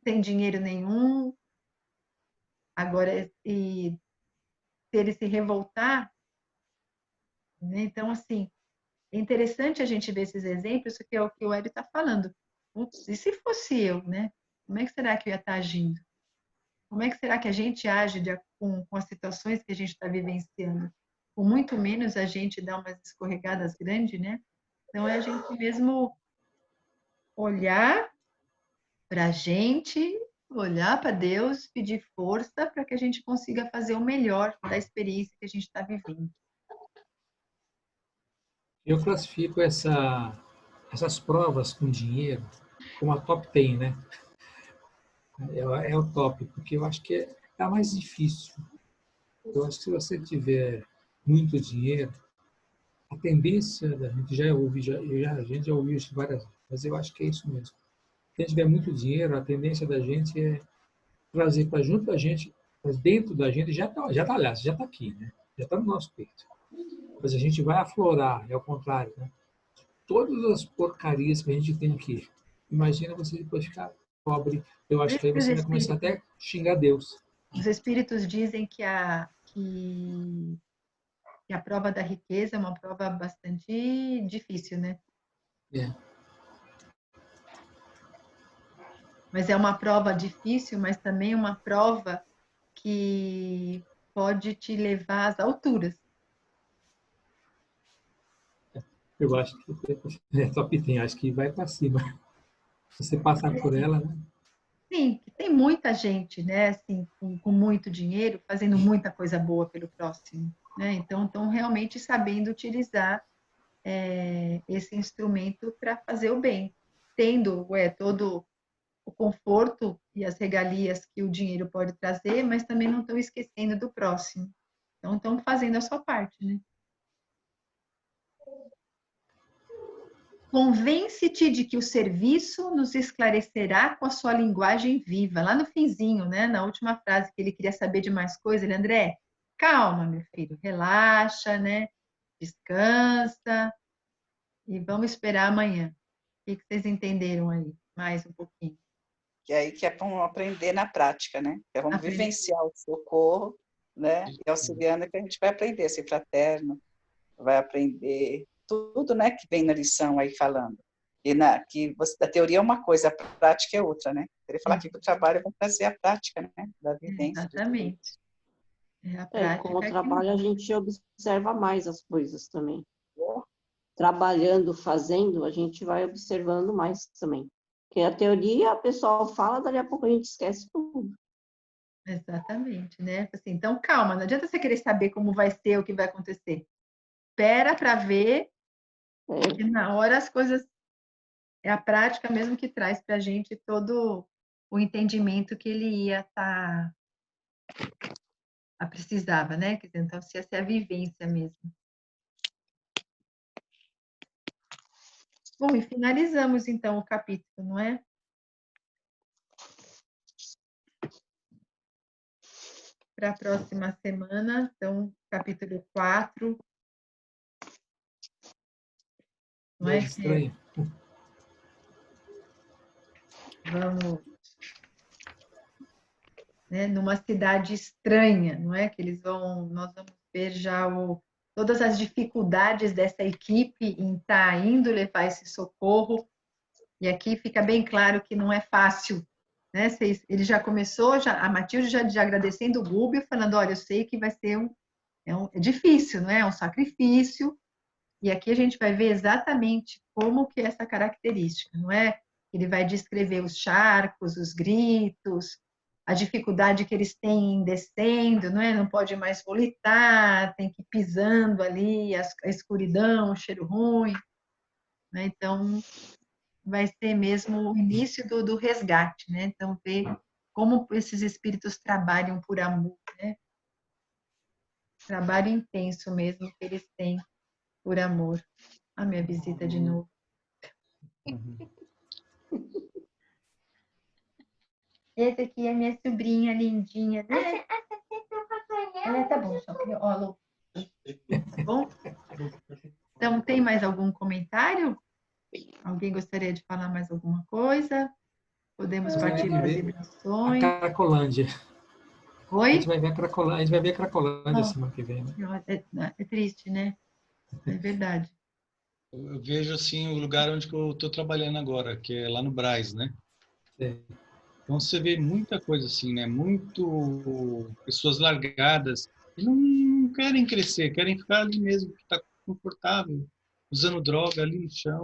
Speaker 2: sem dinheiro nenhum. Agora, e se ele se revoltar, né? Então, assim, é interessante a gente ver esses exemplos, que é o que o Hélio está falando. Putz, e se fosse eu, né? Como é que será que eu ia estar agindo? Como é que será que a gente age com as situações que a gente está vivenciando? Com muito menos a gente dá umas escorregadas grandes, né? Então, é a gente mesmo olhar para a gente, olhar para Deus, pedir força para que a gente consiga fazer o melhor da experiência que a gente está vivendo.
Speaker 3: Eu classifico essas provas com dinheiro como a top 10, né? É o top, porque eu acho que é a mais difícil. Eu acho que se você tiver muito dinheiro, a tendência da gente a gente já ouviu isso várias vezes, mas eu acho que é isso mesmo. Se a gente tiver muito dinheiro, a tendência da gente é trazer para junto da gente, mas dentro da gente já está aqui, né? Já está no nosso peito. Mas a gente vai aflorar, é o contrário, né? Todas as porcarias que a gente tem aqui. Imagina você depois ficar pobre. Eu acho que aí você vai começar até a xingar Deus.
Speaker 2: Os espíritos dizem que a prova da riqueza é uma prova bastante difícil, né?
Speaker 3: É.
Speaker 2: Mas é uma prova difícil, mas também uma prova que pode te levar às alturas.
Speaker 3: Eu acho que é top 10, acho que vai para cima. Se você passar por ela, né?
Speaker 2: Sim, que tem muita gente, né, assim, com muito dinheiro, fazendo muita coisa boa pelo próximo, né? Então, estão realmente sabendo utilizar esse instrumento para fazer o bem, tendo todo o conforto e as regalias que o dinheiro pode trazer, mas também não estão esquecendo do próximo. Então, estão fazendo a sua parte, né? Convence-te de que o serviço nos esclarecerá com a sua linguagem viva. Lá no finzinho, né? Na última frase que ele queria saber de mais coisas, ele, André, calma, meu filho, relaxa, né? Descansa e vamos esperar amanhã. O que vocês entenderam aí? Mais um pouquinho.
Speaker 6: Que aí que é para aprender na prática, né? É vamos vivenciar o socorro, né? E auxiliando que a gente vai aprender, ser fraterno, vai aprender tudo, né? Que vem na lição aí falando. E que a teoria é uma coisa, a prática é outra, né? Queria falar aqui que o trabalho vai trazer a prática, né? Da vivência.
Speaker 2: Exatamente. A prática
Speaker 4: com o trabalho a gente observa mais as coisas também. Trabalhando, fazendo, a gente vai observando mais também. Porque a teoria, a pessoa fala, dali a pouco a gente esquece tudo.
Speaker 2: Exatamente, né? Assim, então, calma, não adianta você querer saber como vai ser, o que vai acontecer. Espera para ver, e na hora as coisas... É a prática mesmo que traz para a gente todo o entendimento que ele ia precisava, né? Então, se essa é a vivência mesmo. Bom, e finalizamos, então, o capítulo, não é? Para a próxima semana, então, capítulo 4. Não é?
Speaker 3: Estranho.
Speaker 2: Vamos... Né, numa cidade estranha, não é? Que nós vamos ver já todas as dificuldades dessa equipe em estar indo levar esse socorro. E aqui fica bem claro que não é fácil, né? Ele já começou, a Matilde já agradecendo o Gúbio, falando, olha, eu sei que vai ser é difícil, não é? É um sacrifício. E aqui a gente vai ver exatamente como que é essa característica, não é? Ele vai descrever os charcos, os gritos, a dificuldade que eles têm em descendo, não é? Não pode mais volitar, tem que ir pisando ali, a escuridão, o cheiro ruim, né? Então, vai ser mesmo o início do resgate, né? Então, ver como esses espíritos trabalham por amor, né? Trabalho intenso mesmo que eles têm por amor. A minha visita de novo. Essa aqui é minha sobrinha lindinha, né? Tá bom, ó, Lu. Tá bom? Então, tem mais algum comentário? Alguém gostaria de falar mais alguma coisa? Podemos partir para as vibrações.
Speaker 3: A Cracolândia.
Speaker 2: Oi?
Speaker 3: A gente vai ver a Cracolândia semana que vem, né?
Speaker 2: É triste, né? É verdade.
Speaker 7: Eu vejo assim o lugar onde eu estou trabalhando agora, que é lá no Brás, né?
Speaker 3: É.
Speaker 7: Então você vê muita coisa assim, né? Muito pessoas largadas, eles não querem crescer, querem ficar ali mesmo, que está confortável, usando droga ali no chão.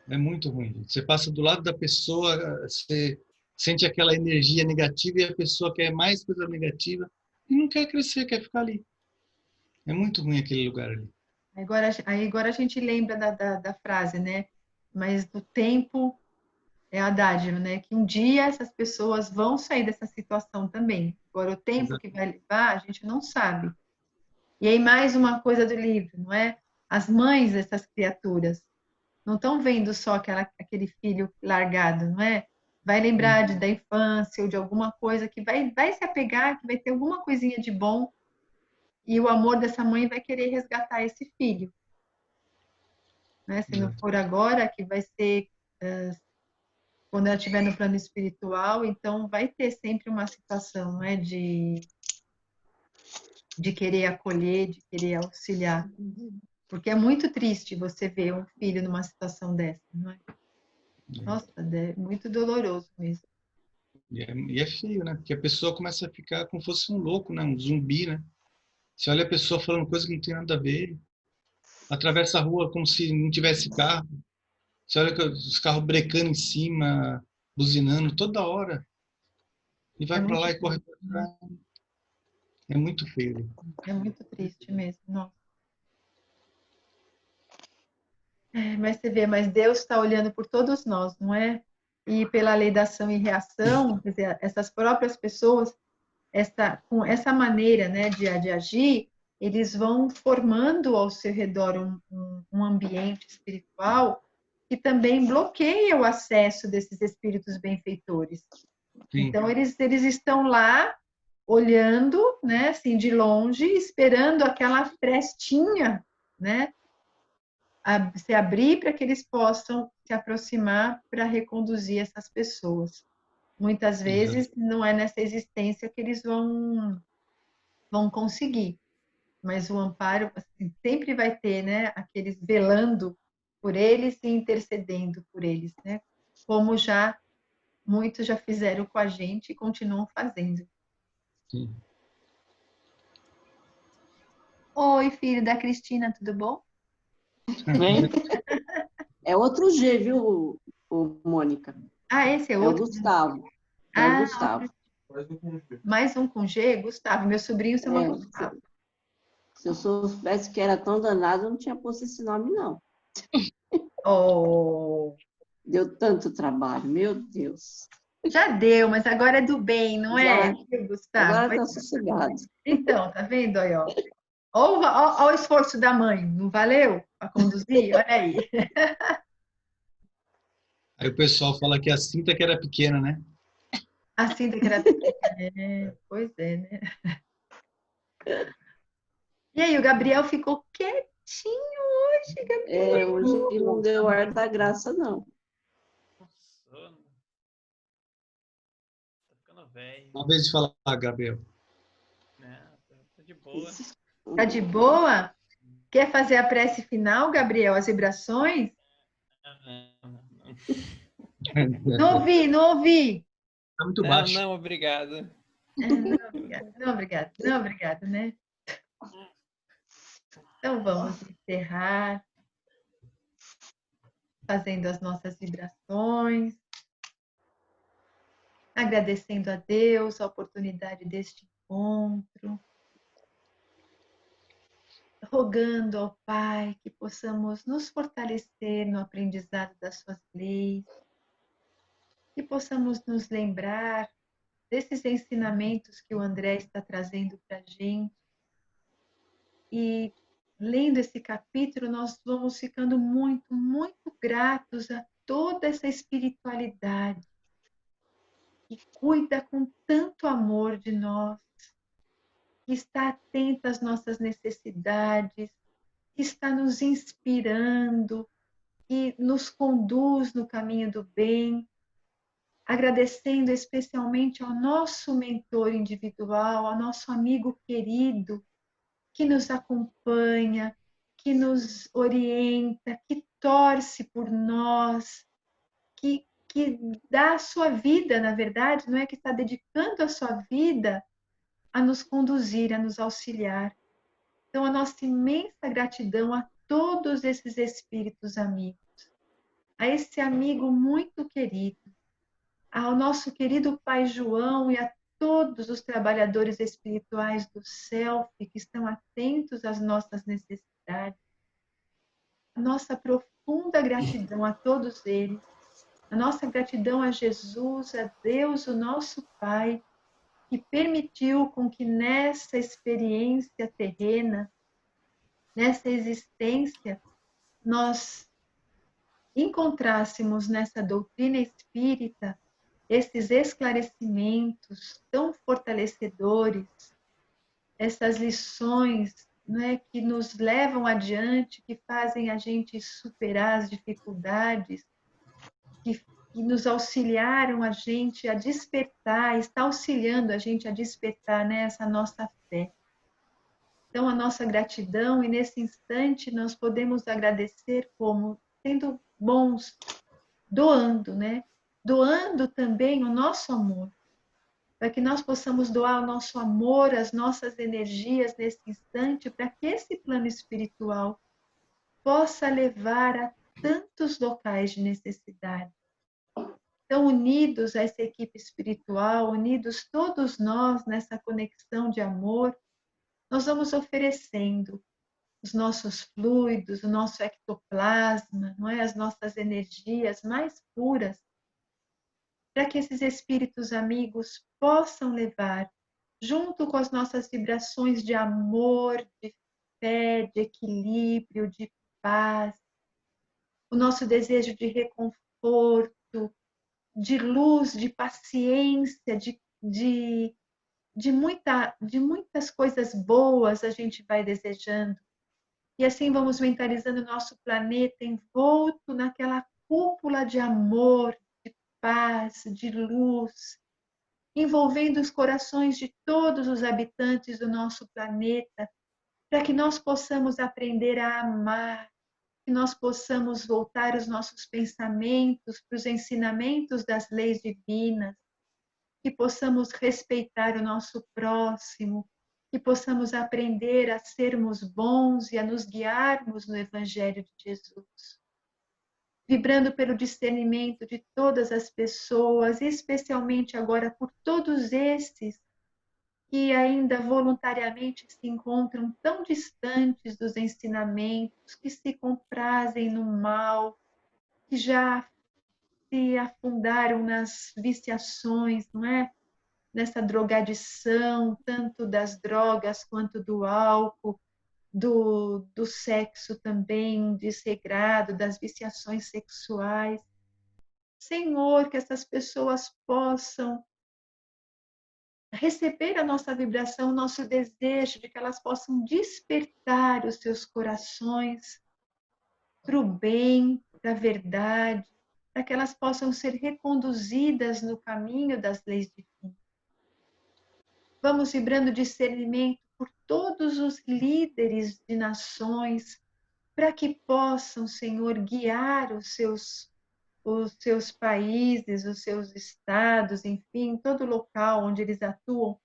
Speaker 7: É muito ruim. Você passa do lado da pessoa, você sente aquela energia negativa e a pessoa quer mais coisa negativa e não quer crescer, quer ficar ali. É muito ruim aquele lugar ali.
Speaker 2: Agora a gente lembra da frase, né? Mas do tempo é a dádiva, né? Que um dia essas pessoas vão sair dessa situação também. Agora, o tempo que vai levar, a gente não sabe. E aí, mais uma coisa do livro, não é? As mães dessas criaturas não estão vendo só aquele filho largado, não é? Vai lembrar da infância ou de alguma coisa que vai se apegar, que vai ter alguma coisinha de bom, e o amor dessa mãe vai querer resgatar esse filho. Né? Se não for agora, que vai ser quando ela estiver no plano espiritual, então vai ter sempre uma situação, não é? De querer acolher, de querer auxiliar. Porque é muito triste você ver um filho numa situação dessa, não é? Nossa, é muito doloroso mesmo.
Speaker 7: E é feio, né? Porque a pessoa começa a ficar como se fosse um louco, né? Um zumbi, né? Você olha a pessoa falando coisa que não tem nada a ver, atravessa a rua como se não tivesse carro. Você olha os carros brecando em cima, buzinando toda hora. E vai para lá e corre para trás. É muito feio.
Speaker 2: É muito triste mesmo, nossa. Mas você vê, mas Deus está olhando por todos nós, não é? E pela lei da ação e reação, quer dizer, essas próprias pessoas, com essa maneira, né, de agir, eles vão formando ao seu redor um ambiente espiritual que também bloqueia o acesso desses espíritos benfeitores.
Speaker 7: Sim.
Speaker 2: Então, eles estão lá, olhando, né, assim, de longe, esperando aquela frestinha, né, se abrir para que eles possam se aproximar para reconduzir essas pessoas. Muitas vezes não é nessa existência que eles vão conseguir, mas o amparo assim, sempre vai ter, né, aqueles velando por eles e intercedendo por eles, né? Como muitos já fizeram com a gente e continuam fazendo.
Speaker 7: Sim.
Speaker 2: Oi, filho da Cristina, tudo bom?
Speaker 4: É outro G, viu, Mônica?
Speaker 2: Ah, esse é
Speaker 4: É o
Speaker 2: outro?
Speaker 4: Gustavo. É o
Speaker 2: Ah,
Speaker 4: Gustavo.
Speaker 2: mais um com G, Gustavo. Meu sobrinho se chama Gustavo.
Speaker 4: Se eu soubesse que era tão danado, eu não tinha posto esse nome, não.
Speaker 2: Oh,
Speaker 4: Deu tanto trabalho, meu Deus.
Speaker 2: já deu, mas agora é do bem, não é, Gustavo?
Speaker 4: Agora tá sossegado.
Speaker 2: Então, tá vendo aí, ó? Olha o esforço da mãe, não valeu para conduzir? Olha aí.
Speaker 7: Aí o pessoal fala que a cinta que era pequena, né?
Speaker 2: Assim da pequena. Pois é, né? E aí, o Gabriel ficou quietinho hoje, Gabriel.
Speaker 4: Hoje ele não deu ar da graça, não.
Speaker 8: Sono. Tá ficando velho.
Speaker 7: Uma vez de falar, Gabriel.
Speaker 8: Tá de boa.
Speaker 2: Tá de boa? Quer fazer a prece final, Gabriel? As vibrações? Não ouvi, não ouvi.
Speaker 7: Tá muito baixo.
Speaker 8: Não, obrigado.
Speaker 2: Não, obrigado, né? Então vamos encerrar fazendo as nossas vibrações, agradecendo a Deus a oportunidade deste encontro, rogando ao Pai que possamos nos fortalecer no aprendizado das suas leis, que possamos nos lembrar desses ensinamentos que o André está trazendo para a gente. E lendo esse capítulo, nós vamos ficando muito, muito gratos a toda essa espiritualidade que cuida com tanto amor de nós, que está atenta às nossas necessidades, que está nos inspirando, que nos conduz no caminho do bem, agradecendo especialmente ao nosso mentor individual, ao nosso amigo querido, que nos acompanha, que nos orienta, que torce por nós, que dá a sua vida, na verdade, não é que está dedicando a sua vida a nos conduzir, a nos auxiliar. Então, a nossa imensa gratidão a todos esses espíritos amigos, a esse amigo muito querido, ao nosso querido Pai João e a todos os trabalhadores espirituais do Self que estão atentos às nossas necessidades. A nossa profunda gratidão a todos eles, a nossa gratidão a Jesus, a Deus, o nosso Pai, que permitiu com que nessa experiência terrena, nessa existência, nós encontrássemos nessa doutrina espírita esses esclarecimentos tão fortalecedores, essas lições, né, que nos levam adiante, que fazem a gente superar as dificuldades, que nos auxiliaram a gente a despertar, está auxiliando a gente a despertar, né, essa nossa fé. Então, a nossa gratidão, e nesse instante nós podemos agradecer como sendo bons, doando, né? Doando também o nosso amor, para que nós possamos doar o nosso amor, as nossas energias nesse instante, para que esse plano espiritual possa levar a tantos locais de necessidade. Então, unidos a essa equipe espiritual, unidos todos nós nessa conexão de amor, nós vamos oferecendo os nossos fluidos, o nosso ectoplasma, não é? As nossas energias mais puras, para que esses espíritos amigos possam levar, junto com as nossas vibrações de amor, de fé, de equilíbrio, de paz, o nosso desejo de reconforto, de luz, de paciência, de muitas coisas boas a gente vai desejando. E assim vamos mentalizando o nosso planeta envolto naquela cúpula de amor, de paz, de luz, envolvendo os corações de todos os habitantes do nosso planeta, para que nós possamos aprender a amar, que nós possamos voltar os nossos pensamentos para os ensinamentos das leis divinas, que possamos respeitar o nosso próximo, que possamos aprender a sermos bons e a nos guiarmos no Evangelho de Jesus. Vibrando pelo discernimento de todas as pessoas, especialmente agora por todos esses que ainda voluntariamente se encontram tão distantes dos ensinamentos, que se comprazem no mal, que já se afundaram nas viciações, não é? Nessa drogadição, tanto das drogas quanto do álcool, do sexo também desregrado, das viciações sexuais. Senhor, que essas pessoas possam receber a nossa vibração, o nosso desejo de que elas possam despertar os seus corações para o bem, para a verdade, para que elas possam ser reconduzidas no caminho das leis divinas. Vamos vibrando discernimento por todos os líderes de nações, para que possam, Senhor, guiar os seus países, os seus estados, enfim, todo local onde eles atuam,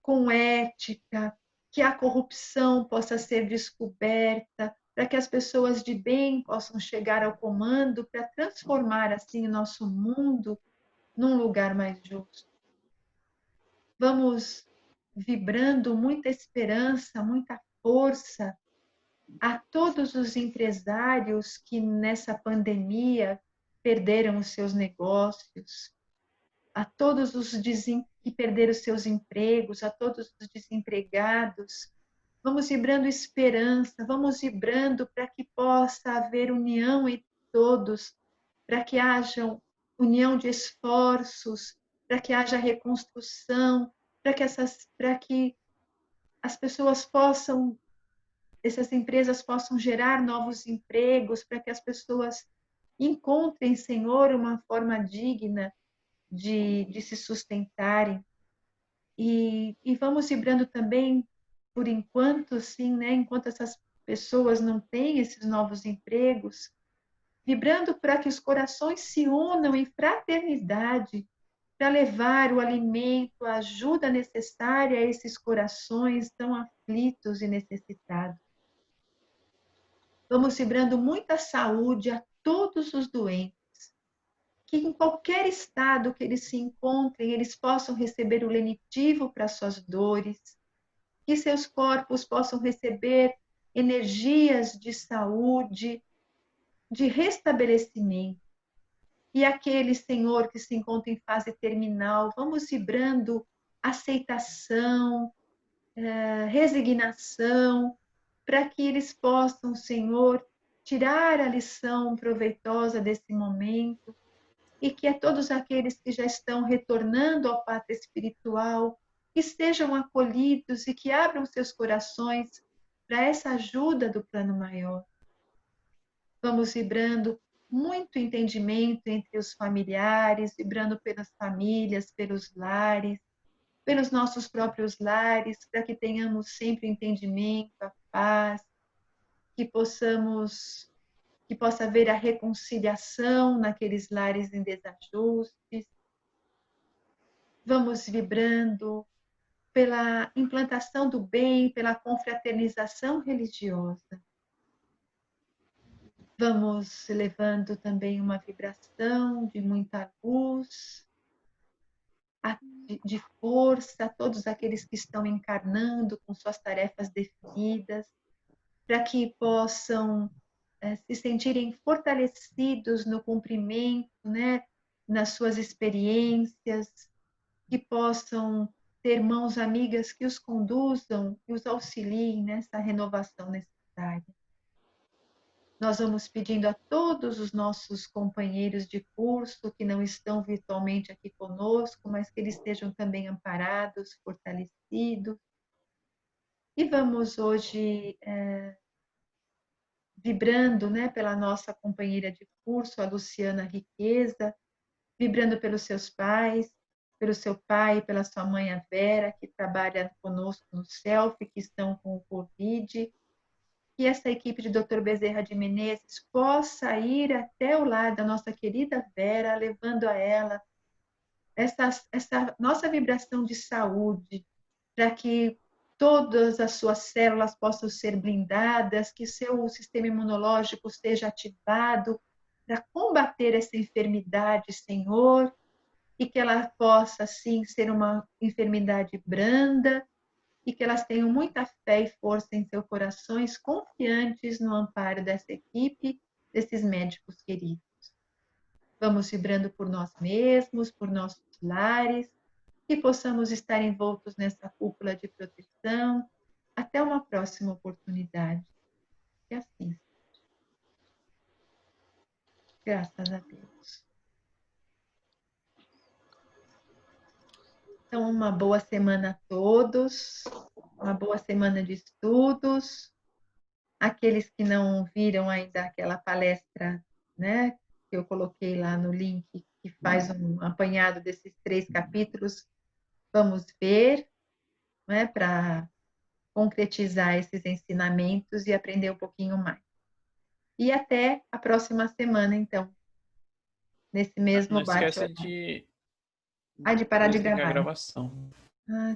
Speaker 2: com ética, que a corrupção possa ser descoberta, para que as pessoas de bem possam chegar ao comando, para transformar assim o nosso mundo num lugar mais justo. Vamos vibrando muita esperança, muita força a todos os empresários que nessa pandemia perderam os seus negócios, a todos os que perderam os seus empregos, a todos os desempregados. Vamos vibrando esperança, vamos vibrando para que possa haver união entre todos, para que haja união de esforços, para que haja reconstrução, para que as pessoas possam, essas empresas possam gerar novos empregos, para que as pessoas encontrem, Senhor, uma forma digna de se sustentarem. E vamos vibrando também, por enquanto, sim, né? Enquanto essas pessoas não têm esses novos empregos, vibrando para que os corações se unam em fraternidade, para levar o alimento, a ajuda necessária a esses corações tão aflitos e necessitados. Vamos vibrando muita saúde a todos os doentes, que em qualquer estado que eles se encontrem, eles possam receber o lenitivo para suas dores, que seus corpos possam receber energias de saúde, de restabelecimento. E aquele, Senhor, que se encontra em fase terminal, vamos vibrando aceitação, resignação, para que eles possam, Senhor, tirar a lição proveitosa desse momento, e que a todos aqueles que já estão retornando ao pátria espiritual, que sejam acolhidos e que abram seus corações para essa ajuda do plano maior. Vamos vibrando muito entendimento entre os familiares, vibrando pelas famílias, pelos lares, pelos nossos próprios lares, para que tenhamos sempre o entendimento, a paz, que possa haver a reconciliação naqueles lares em desajustes. Vamos vibrando pela implantação do bem, pela confraternização religiosa. Vamos levando também uma vibração de muita luz, de força a todos aqueles que estão encarnando com suas tarefas definidas, para que possam se sentirem fortalecidos no cumprimento, né, nas suas experiências, que possam ter mãos amigas que os conduzam e os auxiliem nessa renovação necessária. Nós vamos pedindo a todos os nossos companheiros de curso que não estão virtualmente aqui conosco, mas que eles estejam também amparados, fortalecidos. E vamos hoje vibrando, né, pela nossa companheira de curso, a Luciana Riqueza, vibrando pelos seus pais, pelo seu pai, pela sua mãe, a Vera, que trabalha conosco no CELF, que estão com o Covid. Que essa equipe de Dr. Bezerra de Menezes possa ir até o lar da nossa querida Vera, levando a ela essa nossa vibração de saúde, para que todas as suas células possam ser blindadas, que seu sistema imunológico seja ativado para combater essa enfermidade, Senhor, e que ela possa, sim, ser uma enfermidade branda, e que elas tenham muita fé e força em seus corações, confiantes no amparo dessa equipe, desses médicos queridos. Vamos vibrando por nós mesmos, por nossos lares, que possamos estar envoltos nessa cúpula de proteção. Até uma próxima oportunidade. Que assim seja. Graças a Deus. Então, uma boa semana a todos, uma boa semana de estudos. Aqueles que não viram ainda aquela palestra, né, que eu coloquei lá no link, que faz um apanhado desses 3 capítulos, vamos ver, né, para concretizar esses ensinamentos e aprender um pouquinho mais. E até a próxima semana, então, nesse mesmo
Speaker 8: Não esquece
Speaker 2: bate-horário.
Speaker 8: de
Speaker 2: De parar de
Speaker 8: desligar a
Speaker 2: gravar.
Speaker 8: gravação.
Speaker 2: Ah,